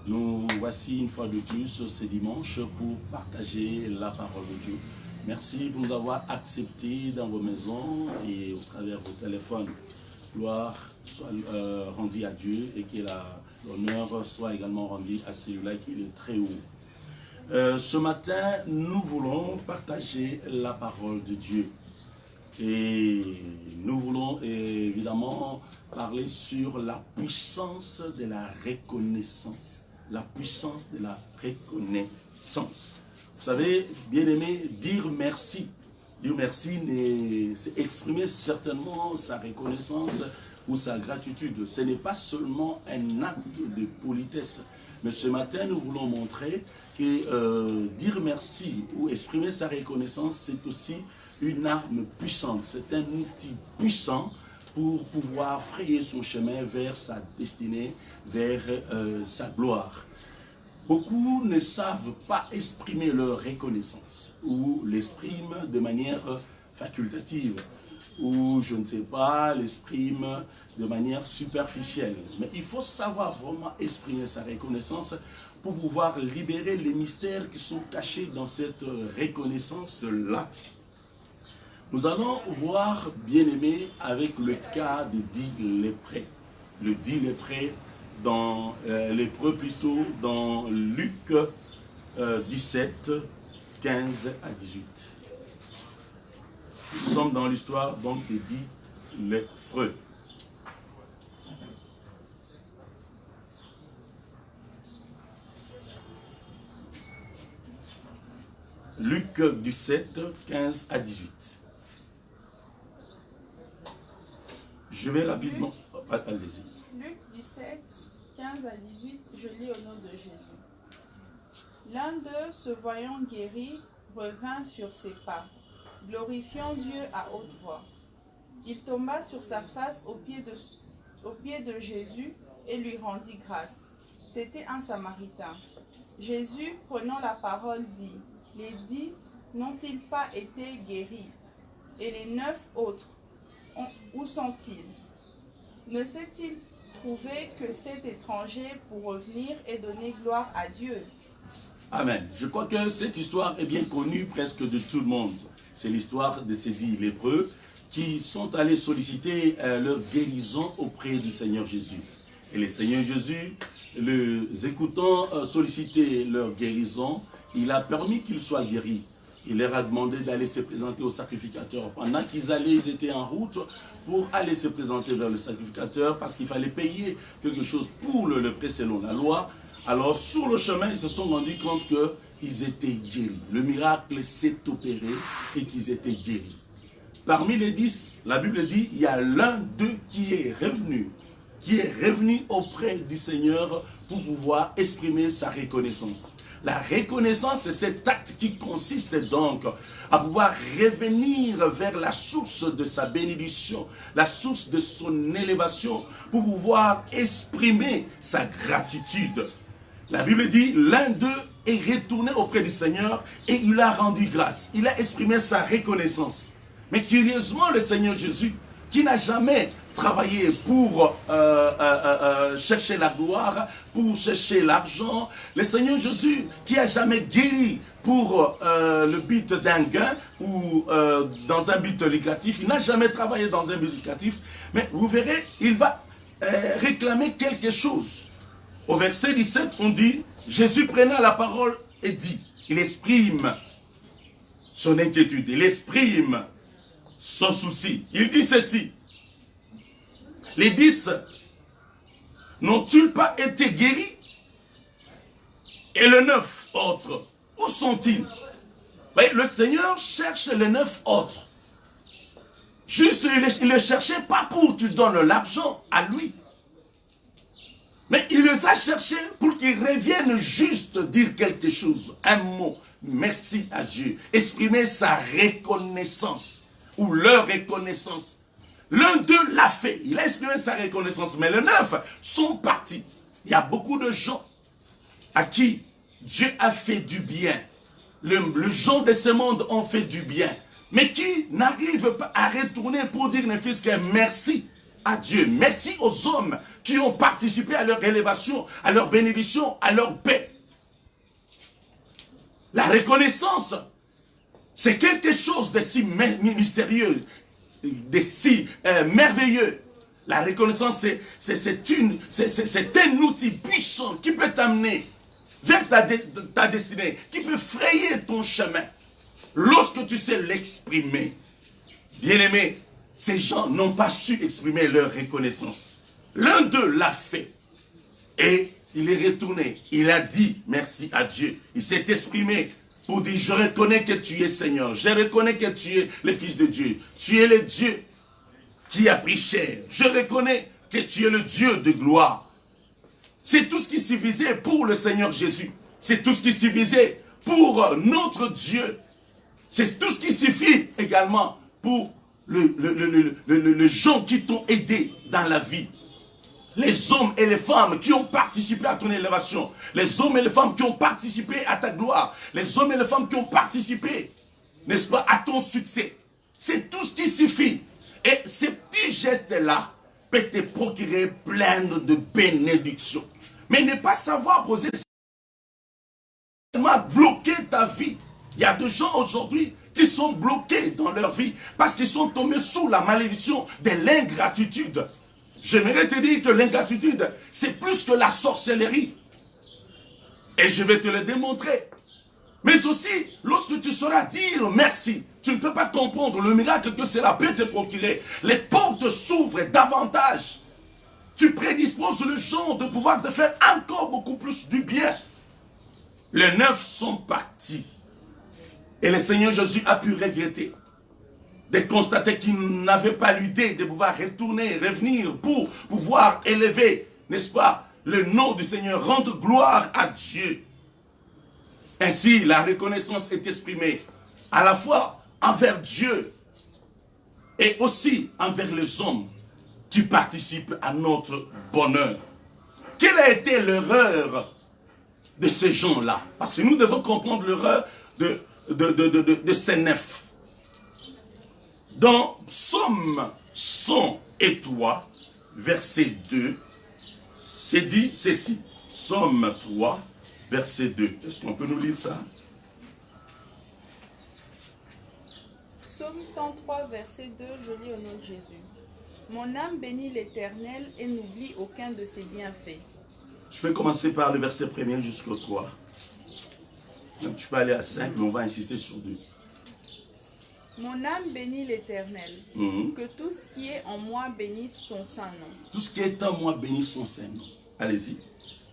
Nous voici une fois de plus ce dimanche pour partager la parole de Dieu. Merci pour nous avoir acceptés dans vos maisons et au travers de vos téléphones. Gloire soit rendue à Dieu et que l'honneur soit également rendu à celui-là qui est le très haut. Ce matin, nous voulons partager la parole de Dieu. Et nous voulons évidemment parler sur la puissance de la reconnaissance. La puissance de la reconnaissance. Vous savez, bien-aimé, dire merci. Dire merci, c'est exprimer certainement sa reconnaissance ou sa gratitude. Ce n'est pas seulement un acte de politesse. Mais ce matin, nous voulons montrer que dire merci ou exprimer sa reconnaissance, c'est aussi une arme puissante. C'est un outil puissant pour pouvoir frayer son chemin vers sa destinée, vers sa gloire. Beaucoup ne savent pas exprimer leur reconnaissance ou l'expriment de manière facultative ou, je ne sais pas, l'expriment de manière superficielle. Mais il faut savoir vraiment exprimer sa reconnaissance pour pouvoir libérer les mystères qui sont cachés dans cette reconnaissance-là. Nous allons voir, bien-aimé, avec le cas de 10 lépreux. Le 10 lépreux dans l'hébreu plutôt dans Luc 17, 15 à 18. Nous sommes dans l'histoire donc des 10 lépreux. Luc 17, 15 à 18. Je vais rapidement... Allez-y. Luc 17, 15 à 18, je lis au nom de Jésus. L'un d'eux, se voyant guéri, revint sur ses pas, glorifiant Dieu à haute voix. Il tomba sur sa face aux pieds de Jésus et lui rendit grâce. C'était un Samaritain. Jésus, prenant la parole, dit, « Les 10 n'ont-ils pas été guéris? Et les 9 autres, où sont-ils? Ne s'est-il trouvé que cet étranger pour revenir et donner gloire à Dieu? » Amen. Je crois que cette histoire est bien connue presque de tout le monde. C'est l'histoire de ces 10 lépreux qui sont allés solliciter leur guérison auprès du Seigneur Jésus. Et le Seigneur Jésus, les écoutant solliciter leur guérison, il a permis qu'ils soient guéris. Il leur a demandé d'aller se présenter au sacrificateur. Pendant qu'ils allaient, ils étaient en route pour aller se présenter vers le sacrificateur parce qu'il fallait payer quelque chose pour le lépreux selon la loi. Alors, sur le chemin, ils se sont rendus compte qu'ils étaient guéris. Le miracle s'est opéré et qu'ils étaient guéris. Parmi les 10, la Bible dit, il y a l'un d'eux qui est revenu auprès du Seigneur pour pouvoir exprimer sa reconnaissance. La reconnaissance, c'est cet acte qui consiste donc à pouvoir revenir vers la source de sa bénédiction, la source de son élévation, pour pouvoir exprimer sa gratitude. La Bible dit, l'un d'eux est retourné auprès du Seigneur et il a rendu grâce. Il a exprimé sa reconnaissance. Mais curieusement, le Seigneur Jésus, qui n'a jamais travaillé pour chercher la gloire, pour chercher l'argent. Le Seigneur Jésus, qui n'a jamais guéri pour le but d'un gain ou dans un but lucratif. Il n'a jamais travaillé dans un but lucratif. Mais vous verrez, il va réclamer quelque chose. Au verset 17, on dit, Jésus prenant la parole et dit, il exprime son inquiétude, il exprime son souci. Il dit ceci. Les 10 n'ont-ils pas été guéris? Et les 9 autres, où sont-ils? Le Seigneur cherche les 9 autres. Juste, il ne les cherchait pas pour qu'il donne l'argent à lui. Mais il les a cherchés pour qu'ils reviennent juste dire quelque chose, un mot. Merci à Dieu. Exprimer sa reconnaissance ou leur reconnaissance. L'un d'eux l'a fait. Il a exprimé sa reconnaissance. Mais les 9 sont partis. Il y a beaucoup de gens à qui Dieu a fait du bien. Les gens de ce monde ont fait du bien. Mais qui n'arrivent pas à retourner pour dire ne fût-ce que merci. à Dieu. Merci aux hommes qui ont participé à leur élévation, à leur bénédiction, à leur paix. La reconnaissance, c'est quelque chose de si mystérieux, de si merveilleux. La reconnaissance, c'est un outil puissant qui peut t'amener vers ta destinée, qui peut frayer ton chemin. Lorsque tu sais l'exprimer, bien-aimé, ces gens n'ont pas su exprimer leur reconnaissance. L'un d'eux l'a fait. Et il est retourné. Il a dit merci à Dieu. Il s'est exprimé pour dire, je reconnais que tu es Seigneur. Je reconnais que tu es le Fils de Dieu. Tu es le Dieu qui a pris chair. Je reconnais que tu es le Dieu de gloire. C'est tout ce qui suffisait pour le Seigneur Jésus. C'est tout ce qui suffisait pour notre Dieu. C'est tout ce qui suffit également pour les gens qui t'ont aidé dans la vie. Les hommes et les femmes qui ont participé à ton élévation. Les hommes et les femmes qui ont participé à ta gloire. Les hommes et les femmes qui ont participé, n'est-ce pas, à ton succès. C'est tout ce qui suffit. Et ces petits gestes-là peuvent te procurer plein de bénédictions. Mais ne pas savoir poser, bloquer ta vie. Il y a des gens aujourd'hui qui sont bloqués dans leur vie parce qu'ils sont tombés sous la malédiction de l'ingratitude. J'aimerais te dire que l'ingratitude, c'est plus que la sorcellerie. Et je vais te le démontrer. Mais aussi, lorsque tu sauras dire merci, tu ne peux pas comprendre le miracle que cela peut te procurer. Les portes s'ouvrent davantage. Tu prédisposes le genre de pouvoir te faire encore beaucoup plus du bien. Les 9 sont partis. Et le Seigneur Jésus a pu regretter de constater qu'il n'avait pas l'idée de pouvoir retourner, revenir pour pouvoir élever, n'est-ce pas, le nom du Seigneur, rendre gloire à Dieu. Ainsi, la reconnaissance est exprimée à la fois envers Dieu et aussi envers les hommes qui participent à notre bonheur. Quelle a été l'erreur de ces gens-là? Parce que nous devons comprendre l'erreur de ces 9. Dans Psaume 103, verset 2, c'est dit ceci. Psaume 3, verset 2. Est-ce qu'on peut nous lire ça? Psaume 103, verset 2, je lis au nom de Jésus. Mon âme bénit l'Éternel et n'oublie aucun de ses bienfaits. Je peux commencer par le verset 1er jusqu'au 3. Donc, tu peux aller à 5, mais on va insister sur 2. Mon âme bénit l'Éternel. Que tout ce qui est en moi bénisse son saint nom. Tout ce qui est en moi bénisse son saint nom. Allez-y.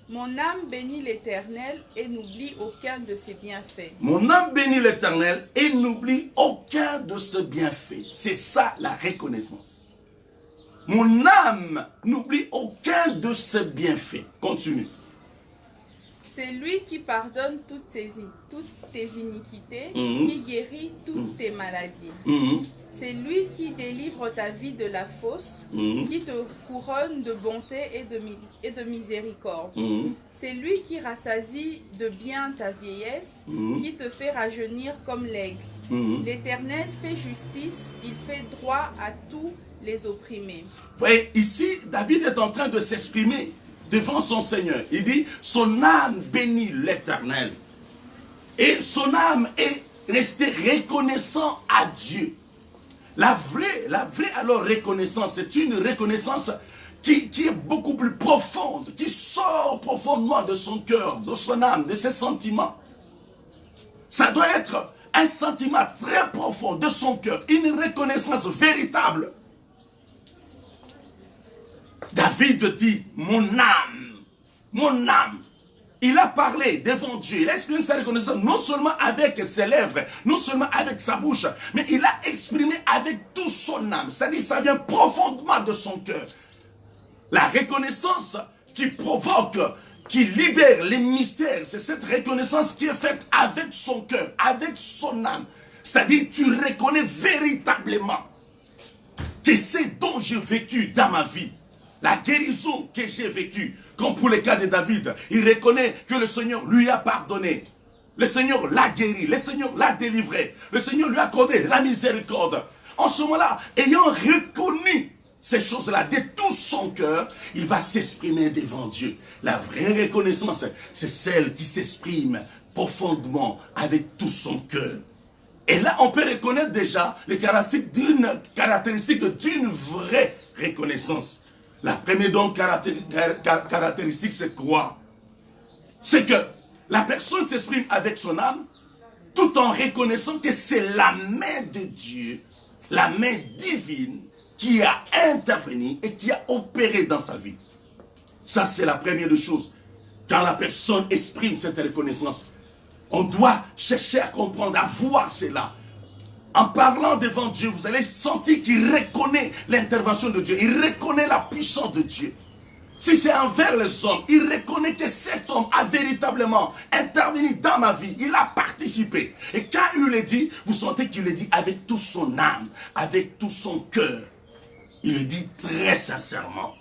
Mon âme bénit l'Éternel et n'oublie aucun de ses bienfaits. Mon âme bénit l'Éternel et n'oublie aucun de ses bienfaits. C'est ça la reconnaissance. Mon âme n'oublie aucun de ses bienfaits. Continue. C'est lui qui pardonne toutes tes iniquités, qui guérit toutes tes maladies. C'est lui qui délivre ta vie de la fosse, qui te couronne de bonté et de miséricorde. C'est lui qui rassasie de bien ta vieillesse, qui te fait rajeunir comme l'aigle. L'Éternel fait justice, il fait droit à tous les opprimés. Vous voyez, ici, David est en train de s'exprimer devant son Seigneur. Il dit, son âme bénit l'Éternel. Et son âme est restée reconnaissant à Dieu. La vraie alors reconnaissance, c'est une reconnaissance qui est beaucoup plus profonde, qui sort profondément de son cœur, de son âme, de ses sentiments. Ça doit être un sentiment très profond de son cœur, une reconnaissance véritable. David dit, mon âme, mon âme. Il a parlé devant Dieu, il a exprimé sa reconnaissance non seulement avec ses lèvres, non seulement avec sa bouche, mais il a exprimé avec toute son âme. C'est-à-dire ça vient profondément de son cœur. La reconnaissance qui provoque, qui libère les mystères, c'est cette reconnaissance qui est faite avec son cœur, avec son âme. C'est-à-dire tu reconnais véritablement que c'est dont j'ai vécu dans ma vie. La guérison que j'ai vécue, comme pour le cas de David, il reconnaît que le Seigneur lui a pardonné. Le Seigneur l'a guéri, le Seigneur l'a délivré, le Seigneur lui a accordé la miséricorde. En ce moment-là, ayant reconnu ces choses-là de tout son cœur, il va s'exprimer devant Dieu. La vraie reconnaissance, c'est celle qui s'exprime profondément avec tout son cœur. Et là, on peut reconnaître déjà les caractéristiques d'une vraie reconnaissance. La première donc caractéristique, c'est quoi? C'est que la personne s'exprime avec son âme, tout en reconnaissant que c'est la main de Dieu, la main divine, qui a intervenu et qui a opéré dans sa vie. Ça, c'est la première des choses. Quand la personne exprime cette reconnaissance, on doit chercher à comprendre, à voir cela. En parlant devant Dieu, vous allez sentir qu'il reconnaît l'intervention de Dieu. Il reconnaît la puissance de Dieu. Si c'est envers les hommes, il reconnaît que cet homme a véritablement intervenu dans ma vie. Il a participé. Et quand il le dit, vous sentez qu'il le dit avec toute son âme, avec tout son cœur. Il le dit très sincèrement.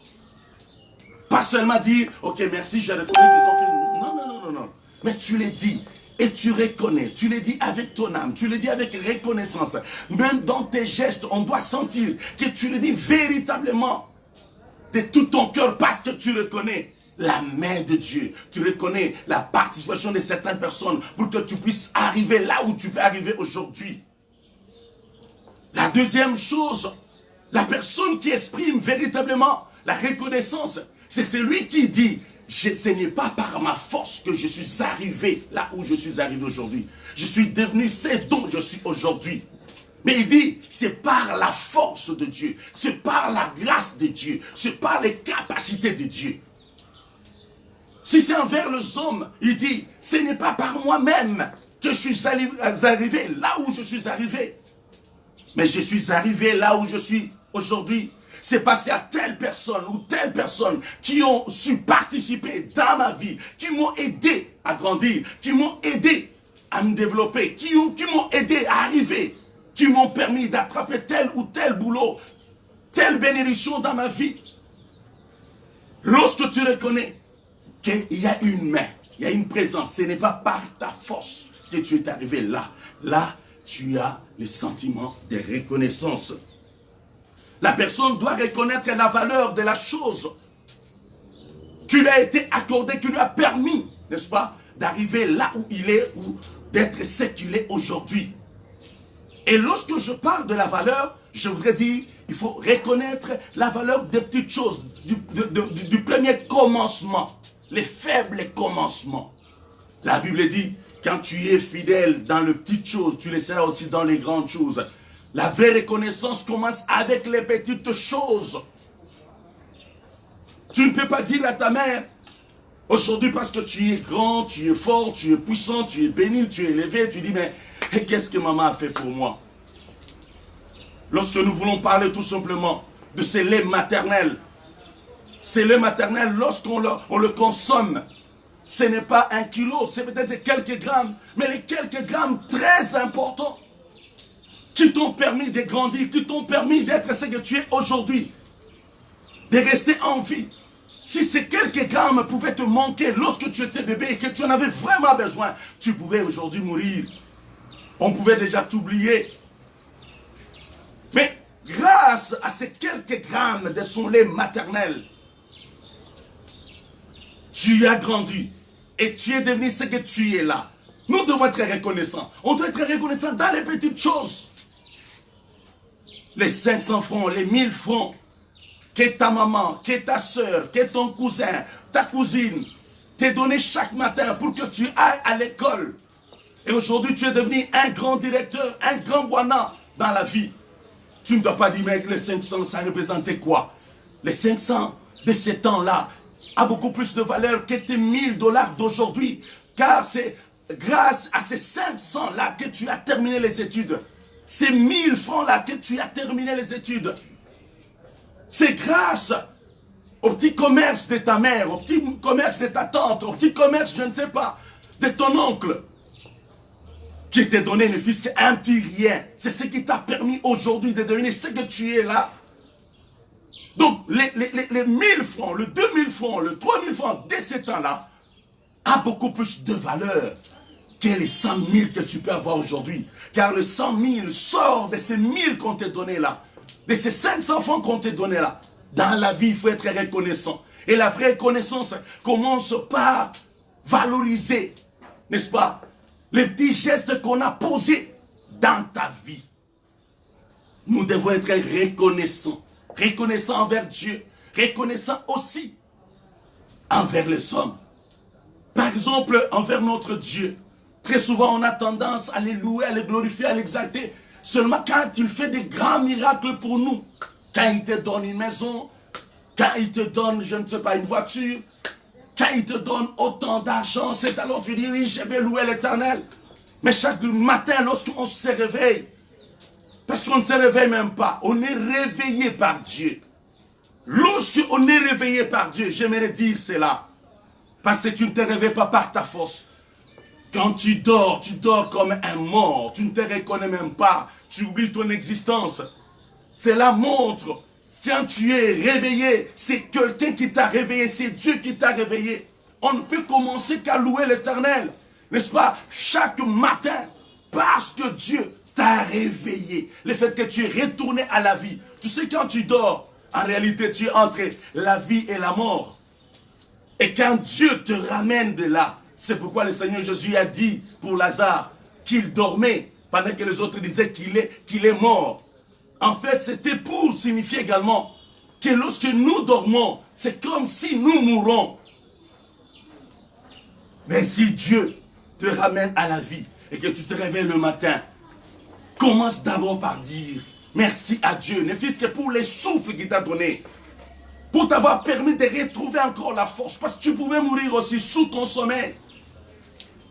Pas seulement dire, ok, merci, je reconnais qu'ils ont fait... Non, non, non, non, non. Mais tu le dis. Et tu reconnais, tu le dis avec ton âme, tu le dis avec reconnaissance. Même dans tes gestes, on doit sentir que tu le dis véritablement de tout ton cœur parce que tu reconnais la main de Dieu. Tu reconnais la participation de certaines personnes pour que tu puisses arriver là où tu peux arriver aujourd'hui. La deuxième chose, la personne qui exprime véritablement la reconnaissance, c'est celui qui dit... Ce n'est pas par ma force que je suis arrivé là où je suis arrivé aujourd'hui. Je suis devenu ce dont je suis aujourd'hui. Mais il dit, c'est par la force de Dieu, c'est par la grâce de Dieu, c'est par les capacités de Dieu. Si c'est envers les hommes, il dit, ce n'est pas par moi-même que je suis arrivé là où je suis arrivé. Mais je suis arrivé là où je suis aujourd'hui. C'est parce qu'il y a telle personne ou telle personne qui ont su participer dans ma vie, qui m'ont aidé à grandir, qui m'ont aidé à me développer, qui m'ont aidé à arriver, qui m'ont permis d'attraper tel ou tel boulot, telle bénédiction dans ma vie. Lorsque tu reconnais qu'il y a une main, il y a une présence, ce n'est pas par ta force que tu es arrivé là. Là, tu as le sentiment de reconnaissance. La personne doit reconnaître la valeur de la chose qui lui a été accordée, qui lui a permis, n'est-ce pas, d'arriver là où il est ou d'être ce qu'il est aujourd'hui. Et lorsque je parle de la valeur, je voudrais dire, il faut reconnaître la valeur des petites choses, du premier commencement, les faibles commencements. La Bible dit, quand tu es fidèle dans les petites choses, tu le seras aussi dans les grandes choses. La vraie reconnaissance commence avec les petites choses. Tu ne peux pas dire à ta mère, aujourd'hui parce que tu es grand, tu es fort, tu es puissant, tu es béni, tu es élevé, tu dis, mais qu'est-ce que maman a fait pour moi? Lorsque nous voulons parler tout simplement de ce lait maternel, ce lait maternel, lorsqu'on le consomme, ce n'est pas 1 kilo, c'est peut-être quelques grammes, mais les quelques grammes très importants, qui t'ont permis de grandir, qui t'ont permis d'être ce que tu es aujourd'hui, de rester en vie. Si ces quelques grammes pouvaient te manquer lorsque tu étais bébé et que tu en avais vraiment besoin, tu pouvais aujourd'hui mourir. On pouvait déjà t'oublier. Mais grâce à ces quelques grammes de son lait maternel, tu as grandi et tu es devenu ce que tu es là. Nous devons être reconnaissants. On doit être reconnaissants dans les petites choses. Les 500 francs, les 1000 francs que ta maman, que ta soeur, que ton cousin, ta cousine t'est donné chaque matin pour que tu ailles à l'école. Et aujourd'hui, tu es devenu un grand directeur, un grand Bwana dans la vie. Tu ne dois pas dire, mais les 500, ça représentait quoi? Les 500 de ce temps-là a beaucoup plus de valeur que tes 1000 $ d'aujourd'hui. Car c'est grâce à ces 500-là que tu as terminé les études. Ces 1000 francs-là que tu as terminé les études. C'est grâce au petit commerce de ta mère, au petit commerce de ta tante, au petit commerce, je ne sais pas, de ton oncle, qui t'a donné ne fût-ce qu'un petit rien. C'est ce qui t'a permis aujourd'hui de devenir ce que tu es là. Donc, les 1000 francs, le 2000 francs, le 3000 francs de ce temps-là, a beaucoup plus de valeur que les 100 000 que tu peux avoir aujourd'hui. Car le 100 000 sort de ces 1000 qu'on t'a donné là. de ces 5 enfants qu'on t'a donnés là. Dans la vie, il faut être reconnaissant. Et la vraie reconnaissance commence par valoriser, n'est-ce pas, les petits gestes qu'on a posés dans ta vie. Nous devons être reconnaissants. Reconnaissants envers Dieu. Reconnaissants aussi envers les hommes. Par exemple, envers notre Dieu. Très souvent, on a tendance à les louer, à les glorifier, à l'exalter. Seulement quand il fait des grands miracles pour nous. Quand il te donne une maison, quand il te donne, je ne sais pas, une voiture, quand il te donne autant d'argent, c'est alors tu dis, oui, je vais louer l'Éternel. Mais chaque matin, lorsqu'on se réveille, parce qu'on ne se réveille même pas, on est réveillé par Dieu. Lorsqu'on est réveillé par Dieu, j'aimerais dire cela, parce que tu ne te réveilles pas par ta force. Quand tu dors comme un mort, tu ne te reconnais même pas, tu oublies ton existence. Cela montre, quand tu es réveillé, c'est quelqu'un qui t'a réveillé, c'est Dieu qui t'a réveillé. On ne peut commencer qu'à louer l'Éternel, n'est-ce pas? Chaque matin, parce que Dieu t'a réveillé. Le fait que tu es retourné à la vie. Tu sais, quand tu dors, en réalité, tu es entre la vie et la mort. Et quand Dieu te ramène de là, c'est pourquoi le Seigneur Jésus a dit pour Lazare qu'il dormait, pendant que les autres disaient qu'il est mort. En fait, c'était pour signifier également que lorsque nous dormons, c'est comme si nous mourons. Mais si Dieu te ramène à la vie et que tu te réveilles le matin, commence d'abord par dire merci à Dieu, ne fût-ce que pour les souffles qu'il t'a donné, pour t'avoir permis de retrouver encore la force, parce que tu pouvais mourir aussi sous ton sommeil.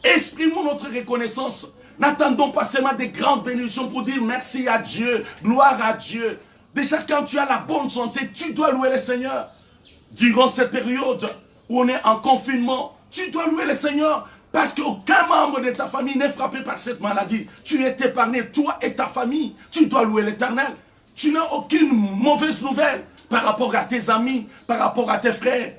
Exprimons notre reconnaissance. N'attendons pas seulement des grandes bénédictions pour dire merci à Dieu, gloire à Dieu. Déjà, quand tu as la bonne santé, tu dois louer le Seigneur. Durant cette période où on est en confinement, tu dois louer le Seigneur parce qu'aucun membre de ta famille n'est frappé par cette maladie. Tu es épargné, toi et ta famille. Tu dois louer l'Éternel. Tu n'as aucune mauvaise nouvelle par rapport à tes amis, par rapport à tes frères,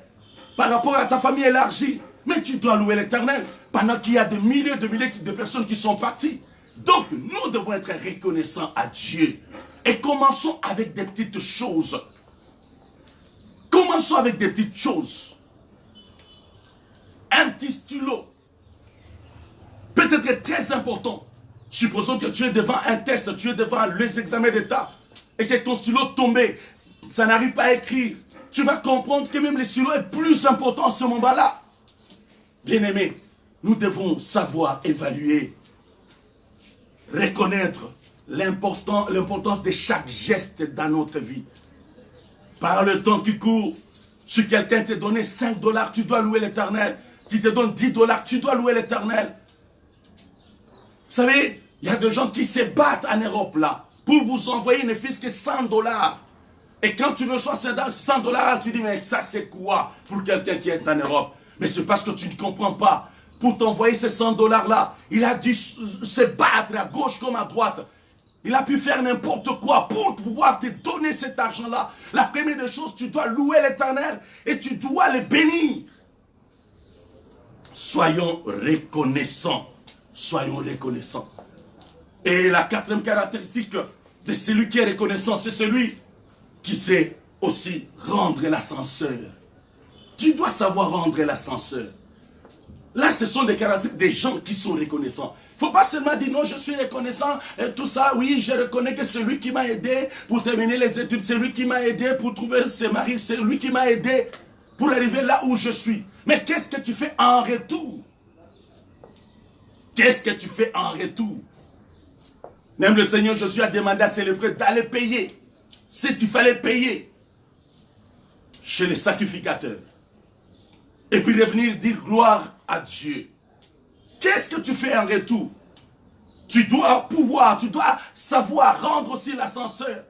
par rapport à ta famille élargie. Mais tu dois louer l'Éternel pendant qu'il y a des milliers de personnes qui sont parties. Donc, nous devons être reconnaissants à Dieu. Et commençons avec des petites choses. Commençons avec des petites choses. Un petit stylo. Peut-être très important. Supposons que tu es devant un test, tu es devant les examens d'État, et que ton stylo tombé, ça n'arrive pas à écrire. Tu vas comprendre que même le stylo est plus important à ce moment-là. Bien-aimés, nous devons savoir évaluer, reconnaître l'importance de chaque geste dans notre vie. Par le temps qui court, si quelqu'un t'a donné 5 $, tu dois louer l'Éternel. Qui te donne 10 $, tu dois louer l'Éternel. Vous savez, il y a des gens qui se battent en Europe là, pour vous envoyer ne fût-ce que 100 $. Et quand tu reçois 100 $, tu dis, mais ça c'est quoi pour quelqu'un qui est en Europe? Mais c'est parce que tu ne comprends pas. Pour t'envoyer ces 100 $ là, il a dû se battre à gauche comme à droite. Il a pu faire n'importe quoi pour pouvoir te donner cet argent-là. La première des choses, tu dois louer l'Éternel et tu dois le bénir. Soyons reconnaissants. Soyons reconnaissants. Et la quatrième caractéristique de celui qui est reconnaissant, c'est celui qui sait aussi rendre l'ascenseur. Tu dois savoir rendre l'ascenseur. Là, ce sont des caractéristiques des gens qui sont reconnaissants. Il ne faut pas seulement dire non, je suis reconnaissant, et tout ça, oui, je reconnais que c'est lui qui m'a aidé pour terminer les études, c'est lui qui m'a aidé pour trouver ses maris, c'est lui qui m'a aidé pour arriver là où je suis. Mais qu'est-ce que tu fais en retour? Qu'est-ce que tu fais en retour? Même le Seigneur Jésus a demandé à ses lépreux d'aller payer. Si tu fallait payer chez les sacrificateurs. Et puis revenir dire gloire à Dieu. Qu'est-ce que tu fais en retour? Tu dois pouvoir, tu dois savoir rendre aussi l'ascenseur.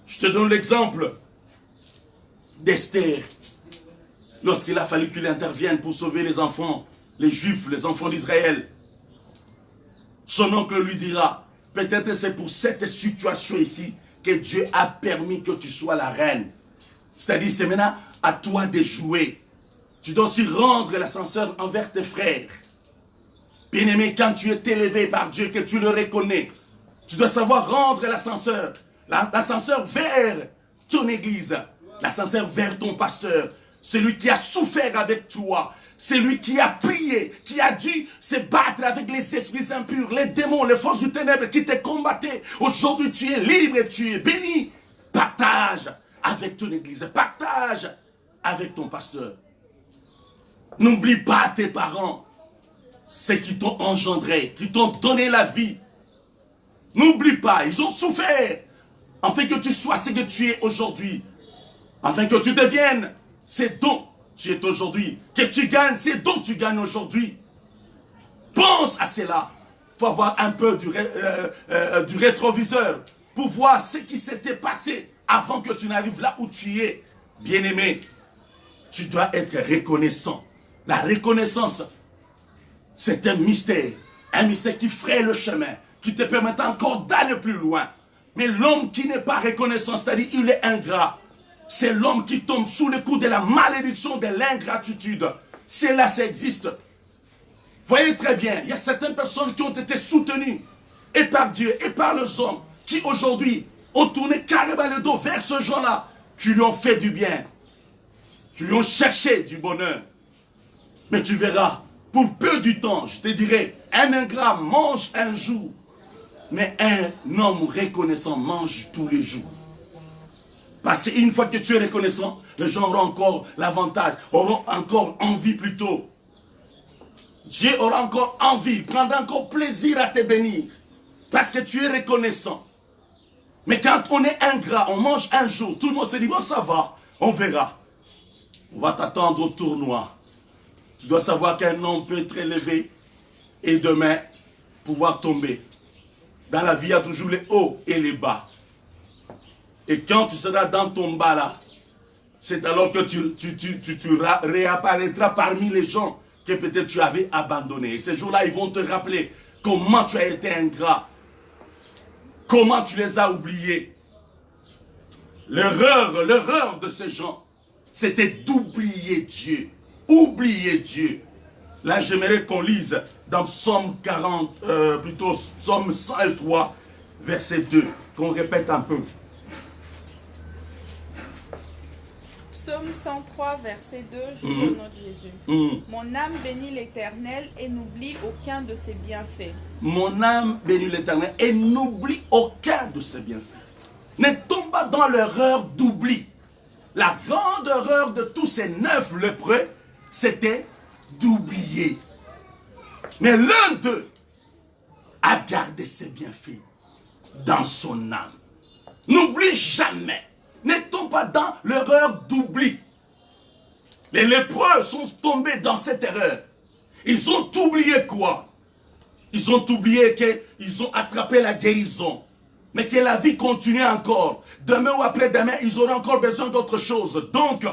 Je te donne l'exemple d'Esther. Lorsqu'il a fallu qu'il intervienne pour sauver les enfants, les Juifs, les enfants d'Israël. Son oncle lui dira, peut-être c'est pour cette situation ici que Dieu a permis que tu sois la reine. C'est-à-dire, c'est maintenant à toi de jouer. Tu dois aussi rendre l'ascenseur envers tes frères. Bien-aimé, quand tu es élevé par Dieu, que tu le reconnais, tu dois savoir rendre l'ascenseur. l'ascenseur vers ton église, l'ascenseur vers ton pasteur, celui qui a souffert avec toi, celui qui a prié, qui a dû se battre avec les esprits impurs, les démons, les forces du ténèbre qui te combattaient. Aujourd'hui, tu es libre et tu es béni. Partage avec ton église, partage avec ton pasteur. N'oublie pas tes parents, ceux qui t'ont engendré, qui t'ont donné la vie. N'oublie pas, ils ont souffert afin que tu sois ce que tu es aujourd'hui, afin que tu deviennes ce dont tu es aujourd'hui, que tu gagnes ce dont tu gagnes aujourd'hui. Pense à cela. Il faut avoir un peu du rétroviseur pour voir ce qui s'était passé avant que tu n'arrives là où tu es. Bien-aimé, tu dois être reconnaissant. La reconnaissance, c'est un mystère qui fraye le chemin, qui te permet encore d'aller plus loin. Mais l'homme qui n'est pas reconnaissant, c'est-à-dire il est ingrat, c'est l'homme qui tombe sous le coup de la malédiction de l'ingratitude. Cela, ça existe. Voyez très bien, il y a certaines personnes qui ont été soutenues et par Dieu et par les hommes qui aujourd'hui ont tourné carrément le dos vers ce genre-là, qui lui ont fait du bien, qui lui ont cherché du bonheur. Mais tu verras, pour peu du temps, je te dirais, un ingrat mange un jour, mais un homme reconnaissant mange tous les jours. Parce qu'une fois que tu es reconnaissant, les gens auront encore l'avantage, auront encore envie plutôt. Dieu aura encore envie, prendra encore plaisir à te bénir. Parce que tu es reconnaissant. Mais quand on est ingrat, on mange un jour, tout le monde se dit, bon ça va, on verra. On va t'attendre au tournoi. Tu dois savoir qu'un homme peut être élevé et demain pouvoir tomber. Dans la vie, il y a toujours les hauts et les bas. Et quand tu seras dans ton bas là, c'est alors que tu réapparaîtras parmi les gens que peut-être tu avais abandonnés. Et ces jours-là, ils vont te rappeler comment tu as été ingrat. Comment tu les as oubliés. L'erreur de ces gens, c'était d'oublier Dieu. Oublier Dieu. Là, j'aimerais qu'on lise dans Psaume 40, plutôt Psaume 103, verset 2, qu'on répète un peu. Psaume 103, verset 2, je lis au nom de Jésus. Mon âme bénit l'Éternel et n'oublie aucun de ses bienfaits. Mon âme bénit l'Éternel et n'oublie aucun de ses bienfaits. Ne tombe pas dans l'erreur d'oubli. La grande erreur de tous ces 9 lépreux, c'était d'oublier. Mais l'un d'eux a gardé ses bienfaits dans son âme. N'oublie jamais. Ne tombe pas dans l'erreur d'oubli. Les lépreux sont tombés dans cette erreur. Ils ont oublié quoi? Ils ont oublié qu'ils ont attrapé la guérison. Mais que la vie continue encore. Demain ou après-demain, ils auront encore besoin d'autre chose. Donc,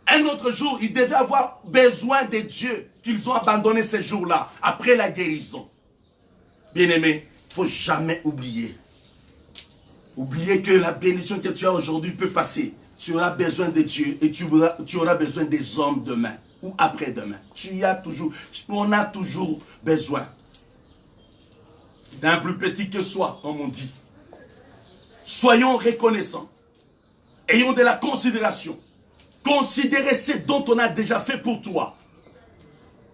un autre jour, ils devaient avoir besoin de Dieu qu'ils ont abandonné ces jours-là, après la guérison. Bien-aimé, il ne faut jamais oublier. Oubliez que la bénédiction que tu as aujourd'hui peut passer. Tu auras besoin de Dieu et tu auras besoin des hommes demain ou après-demain. On a toujours besoin d'un plus petit que soi, comme on dit. Soyons reconnaissants. Ayons de la considération. Considérez ce dont on a déjà fait pour toi.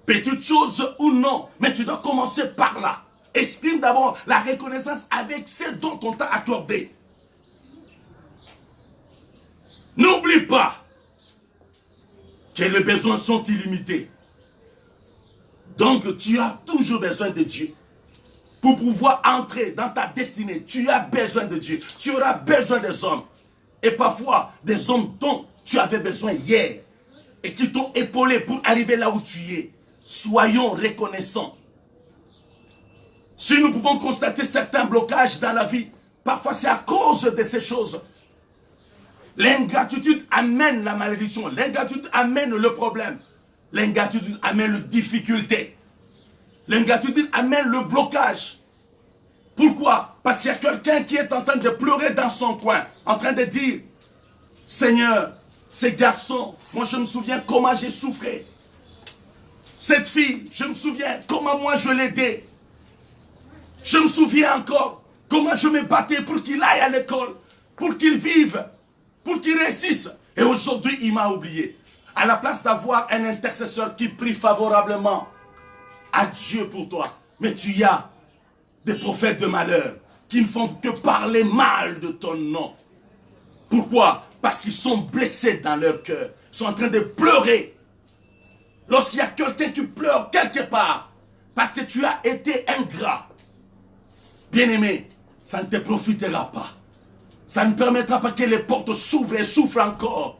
Petite chose ou non, mais tu dois commencer par là. Exprime d'abord la reconnaissance avec ce dont on t'a accordé. N'oublie pas que les besoins sont illimités. Donc tu as toujours besoin de Dieu. Pour pouvoir entrer dans ta destinée, tu as besoin de Dieu. Tu auras besoin des hommes. Et parfois, des hommes dont tu avais besoin hier. Et qui t'ont épaulé pour arriver là où tu es. Soyons reconnaissants. Si nous pouvons constater certains blocages dans la vie, parfois c'est à cause de ces choses. L'ingratitude amène la malédiction. L'ingratitude amène le problème. L'ingratitude amène la difficulté. L'ingratitude amène le blocage. Pourquoi? Parce qu'il y a quelqu'un qui est en train de pleurer dans son coin, en train de dire, Seigneur, ces garçons, moi je me souviens comment j'ai souffert. Cette fille, je me souviens comment moi je l'aidais. Je me souviens encore comment je me battais pour qu'il aille à l'école. pour qu'il vive, pour qu'il réussisse. Et aujourd'hui, il m'a oublié. À la place d'avoir un intercesseur qui prie favorablement à Dieu pour toi, mais tu as des prophètes de malheur qui ne font que parler mal de ton nom. Pourquoi? Parce qu'ils sont blessés dans leur cœur. Ils sont en train de pleurer. Lorsqu'il y a quelqu'un qui pleure quelque part, parce que tu as été ingrat, bien-aimé, ça ne te profitera pas. Ça ne permettra pas que les portes s'ouvrent et souffrent encore.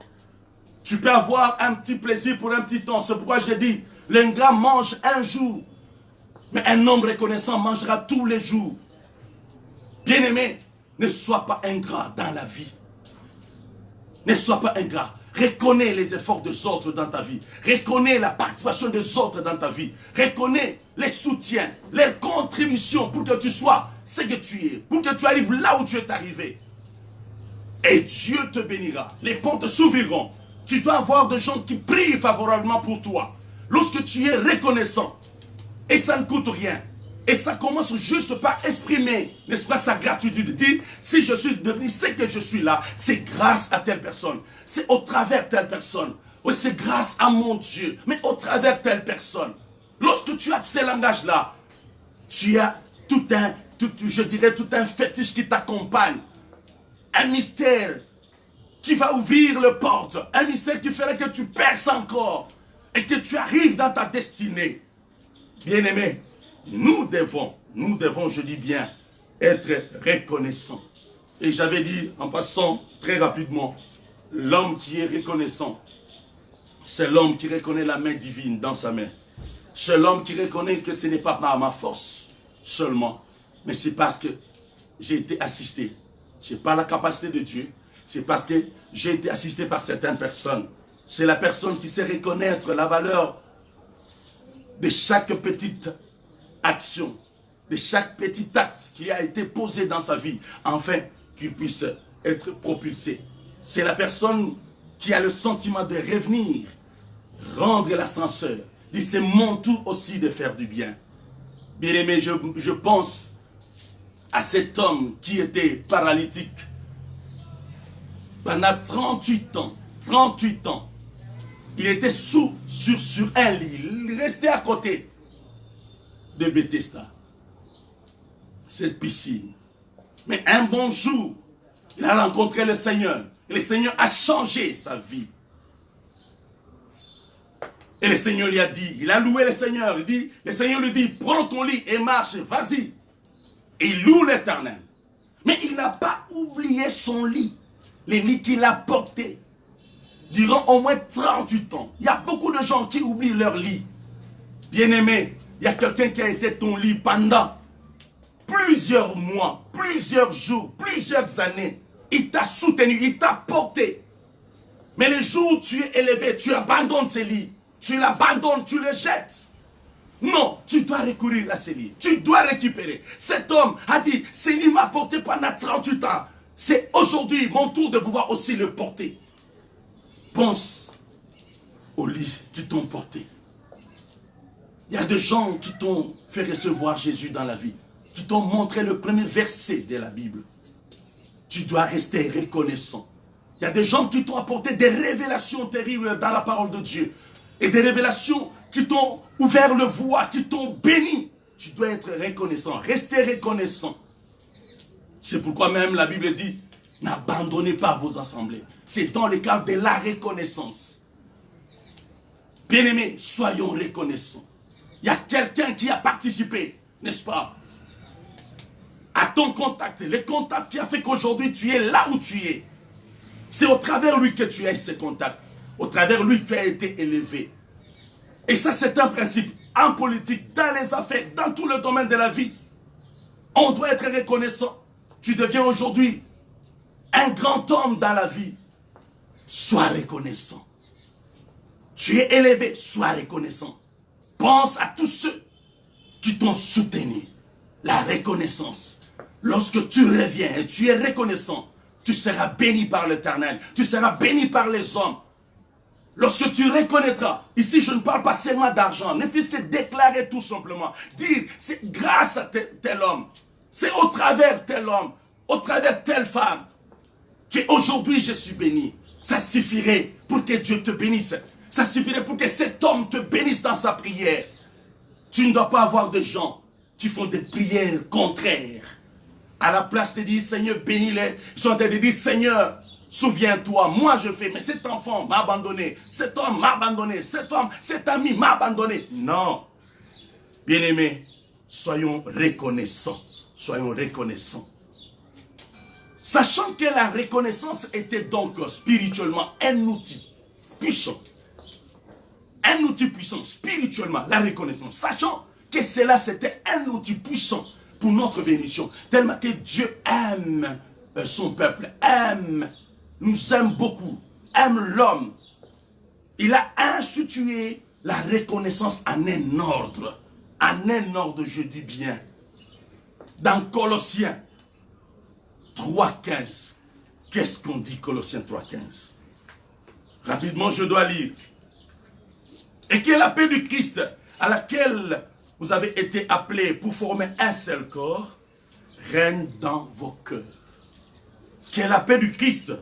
Tu peux avoir un petit plaisir pour un petit temps. C'est pourquoi j'ai dit, l'ingrat mange un jour, mais un homme reconnaissant mangera tous les jours. Bien-aimé, ne sois pas ingrat dans la vie. Ne sois pas ingrat. Reconnais les efforts des autres dans ta vie. Reconnais la participation des autres dans ta vie. Reconnais les soutiens, les contributions pour que tu sois ce que tu es. Pour que tu arrives là où tu es arrivé. Et Dieu te bénira. Les portes s'ouvriront. Tu dois avoir des gens qui prient favorablement pour toi. Lorsque tu es reconnaissant. Et ça ne coûte rien. Et ça commence juste par exprimer, n'est-ce pas, sa gratitude. Dire, si je suis devenu ce que je suis là, c'est grâce à telle personne. C'est au travers telle personne. Oui, c'est grâce à mon Dieu. Mais au travers telle personne. Lorsque tu as ces langages-là, tu as je dirais tout un fétiche qui t'accompagne. Un mystère qui va ouvrir les portes. Un mystère qui ferait que tu perces encore. Et que tu arrives dans ta destinée. Bien-aimé, nous devons, je dis bien, être reconnaissants. Et j'avais dit, en passant très rapidement, l'homme qui est reconnaissant, c'est l'homme qui reconnaît la main divine dans sa main. C'est l'homme qui reconnaît que ce n'est pas par ma force seulement, mais c'est parce que j'ai été assisté. Ce n'est pas la capacité de Dieu, c'est parce que j'ai été assisté par certaines personnes. C'est la personne qui sait reconnaître la valeur de chaque petite action, de chaque petit acte qui a été posé dans sa vie, afin qu'il puisse être propulsé. C'est la personne qui a le sentiment de revenir, rendre l'ascenseur. Dit, c'est mon tour aussi de faire du bien. Bien aimé, je pense à cet homme qui était paralytique pendant 38 ans. 38 ans. Il était sur un lit. Il restait à côté de Bethesda. Cette piscine. Mais un bon jour, il a rencontré le Seigneur. Et le Seigneur a changé sa vie. Et le Seigneur lui a dit, il a loué le Seigneur. Le Seigneur lui dit, prends ton lit et marche, vas-y. Et il loue l'Éternel. Mais il n'a pas oublié son lit. Le lit qu'il a porté. Durant au moins 38 ans. Il y a beaucoup de gens qui oublient leur lit. Bien-aimé, il y a quelqu'un qui a été ton lit pendant plusieurs mois, plusieurs jours, plusieurs années. Il t'a soutenu, il t'a porté. Mais le jour où tu es élevé, tu abandonnes ce lit. Tu l'abandonnes, tu le jettes. Non, tu dois recourir à ce lit. Tu dois récupérer. Cet homme a dit, ce lit m'a porté pendant 38 ans. C'est aujourd'hui mon tour de pouvoir aussi le porter. Pense aux lits qui t'ont porté. Il y a des gens qui t'ont fait recevoir Jésus dans la vie, qui t'ont montré le premier verset de la Bible. Tu dois rester reconnaissant. Il y a des gens qui t'ont apporté des révélations terribles dans la parole de Dieu. Et des révélations qui t'ont ouvert le voie, qui t'ont béni. Tu dois être reconnaissant, rester reconnaissant. C'est pourquoi même la Bible dit, n'abandonnez pas vos assemblées. C'est dans le cadre de la reconnaissance. Bien-aimés, soyons reconnaissants. Il y a quelqu'un qui a participé, n'est-ce pas, à ton contact. Le contact qui a fait qu'aujourd'hui tu es là où tu es. C'est au travers lui que tu as ce contact. Au travers lui tu as été élevé. Et ça c'est un principe en politique, dans les affaires, dans tout le domaine de la vie. On doit être reconnaissant. Tu deviens aujourd'hui un grand homme dans la vie. Sois reconnaissant. Tu es élevé, sois reconnaissant. Pense à tous ceux qui t'ont soutenu. La reconnaissance. Lorsque tu reviens et tu es reconnaissant, tu seras béni par l'Éternel. Tu seras béni par les hommes. Lorsque tu reconnaîtras, ici je ne parle pas seulement d'argent, ne fût-ce que déclarer tout simplement. Dire, c'est grâce à tel homme. C'est au travers tel homme, au travers telle femme. qu'aujourd'hui je suis béni. Ça suffirait pour que Dieu te bénisse. Ça suffirait pour que cet homme te bénisse dans sa prière. Tu ne dois pas avoir de gens qui font des prières contraires. À la place de dire, Seigneur, bénis-les, ils sont en train de dire, Seigneur, souviens-toi, moi je fais, mais cet enfant m'a abandonné, cet homme m'a abandonné, cet ami m'a abandonné. Non. Bien-aimés, soyons reconnaissants. Soyons reconnaissants. Sachant que la reconnaissance était donc spirituellement un outil puissant. Un outil puissant spirituellement, la reconnaissance. Sachant que cela c'était un outil puissant pour notre bénédiction. Tellement que Dieu aime son peuple, nous aime beaucoup, aime l'homme. Il a institué la reconnaissance en un ordre. En un ordre, je dis bien. Dans Colossiens 3,15. Qu'est-ce qu'on dit Colossiens 3,15? Rapidement, je dois lire. Et que la paix du Christ, à laquelle vous avez été appelés pour former un seul corps, règne dans vos cœurs. Que la paix du Christ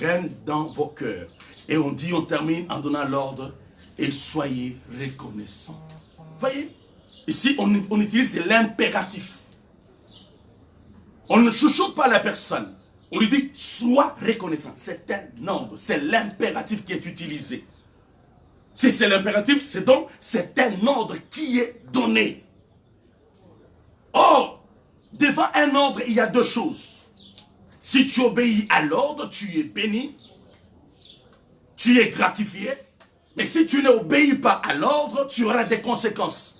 règne dans vos cœurs. Et on dit, on termine en donnant l'ordre, et soyez reconnaissants. Voyez, ici on utilise l'impératif. On ne chouchoute pas la personne. On lui dit, sois reconnaissant. C'est un ordre, c'est l'impératif qui est utilisé. Si c'est l'impératif, c'est un ordre qui est donné. Or, devant un ordre, il y a deux choses. Si tu obéis à l'ordre, tu es béni, tu es gratifié. Mais si tu n'obéis pas à l'ordre, tu auras des conséquences.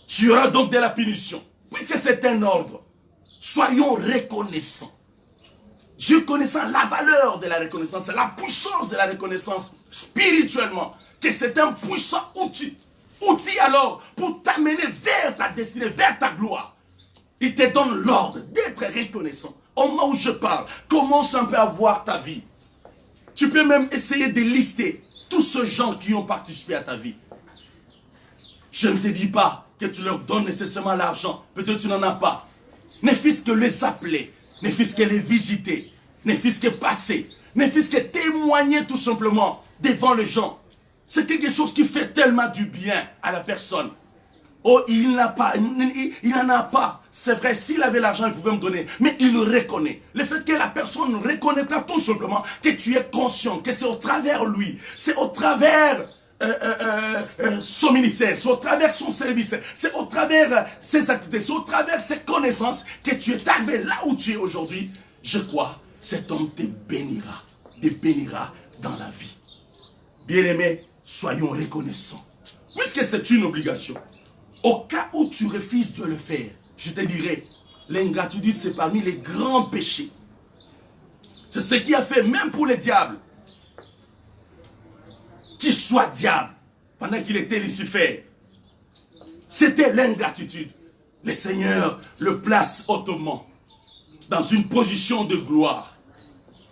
Tu auras donc de la punition. Puisque c'est un ordre, soyons reconnaissants. Dieu connaissant la valeur de la reconnaissance, la puissance de la reconnaissance spirituellement, que c'est un puissant outil. Outil alors pour t'amener vers ta destinée, vers ta gloire. Il te donne l'ordre d'être reconnaissant. Au moment où je parle, commence un peu à voir ta vie. Tu peux même essayer de lister tous ces gens qui ont participé à ta vie. Je ne te dis pas que tu leur donnes nécessairement l'argent. Peut-être tu n'en as pas. Ne fût-ce que les appeler, ne fût-ce que les visiter, ne fût-ce que passer, ne fût-ce que témoigner tout simplement devant les gens. C'est quelque chose qui fait tellement du bien à la personne. Oh, il n'en a pas. C'est vrai, s'il avait l'argent, il pouvait me donner. Mais il le reconnaît. Le fait que la personne reconnaîtra tout simplement que tu es conscient, que c'est au travers lui, c'est au travers son ministère, c'est au travers son service, c'est au travers ses activités, c'est au travers ses connaissances que tu es arrivé là où tu es aujourd'hui. Je crois, cet homme te bénira dans la vie. Bien-aimés, soyons reconnaissants. Puisque c'est une obligation, au cas où tu refuses de le faire, je te dirais, l'ingratitude c'est parmi les grands péchés. C'est ce qui a fait même pour les diables. Qu'il soit diable, pendant qu'il était Lucifer, c'était l'ingratitude. Le Seigneur le place hautement dans une position de gloire.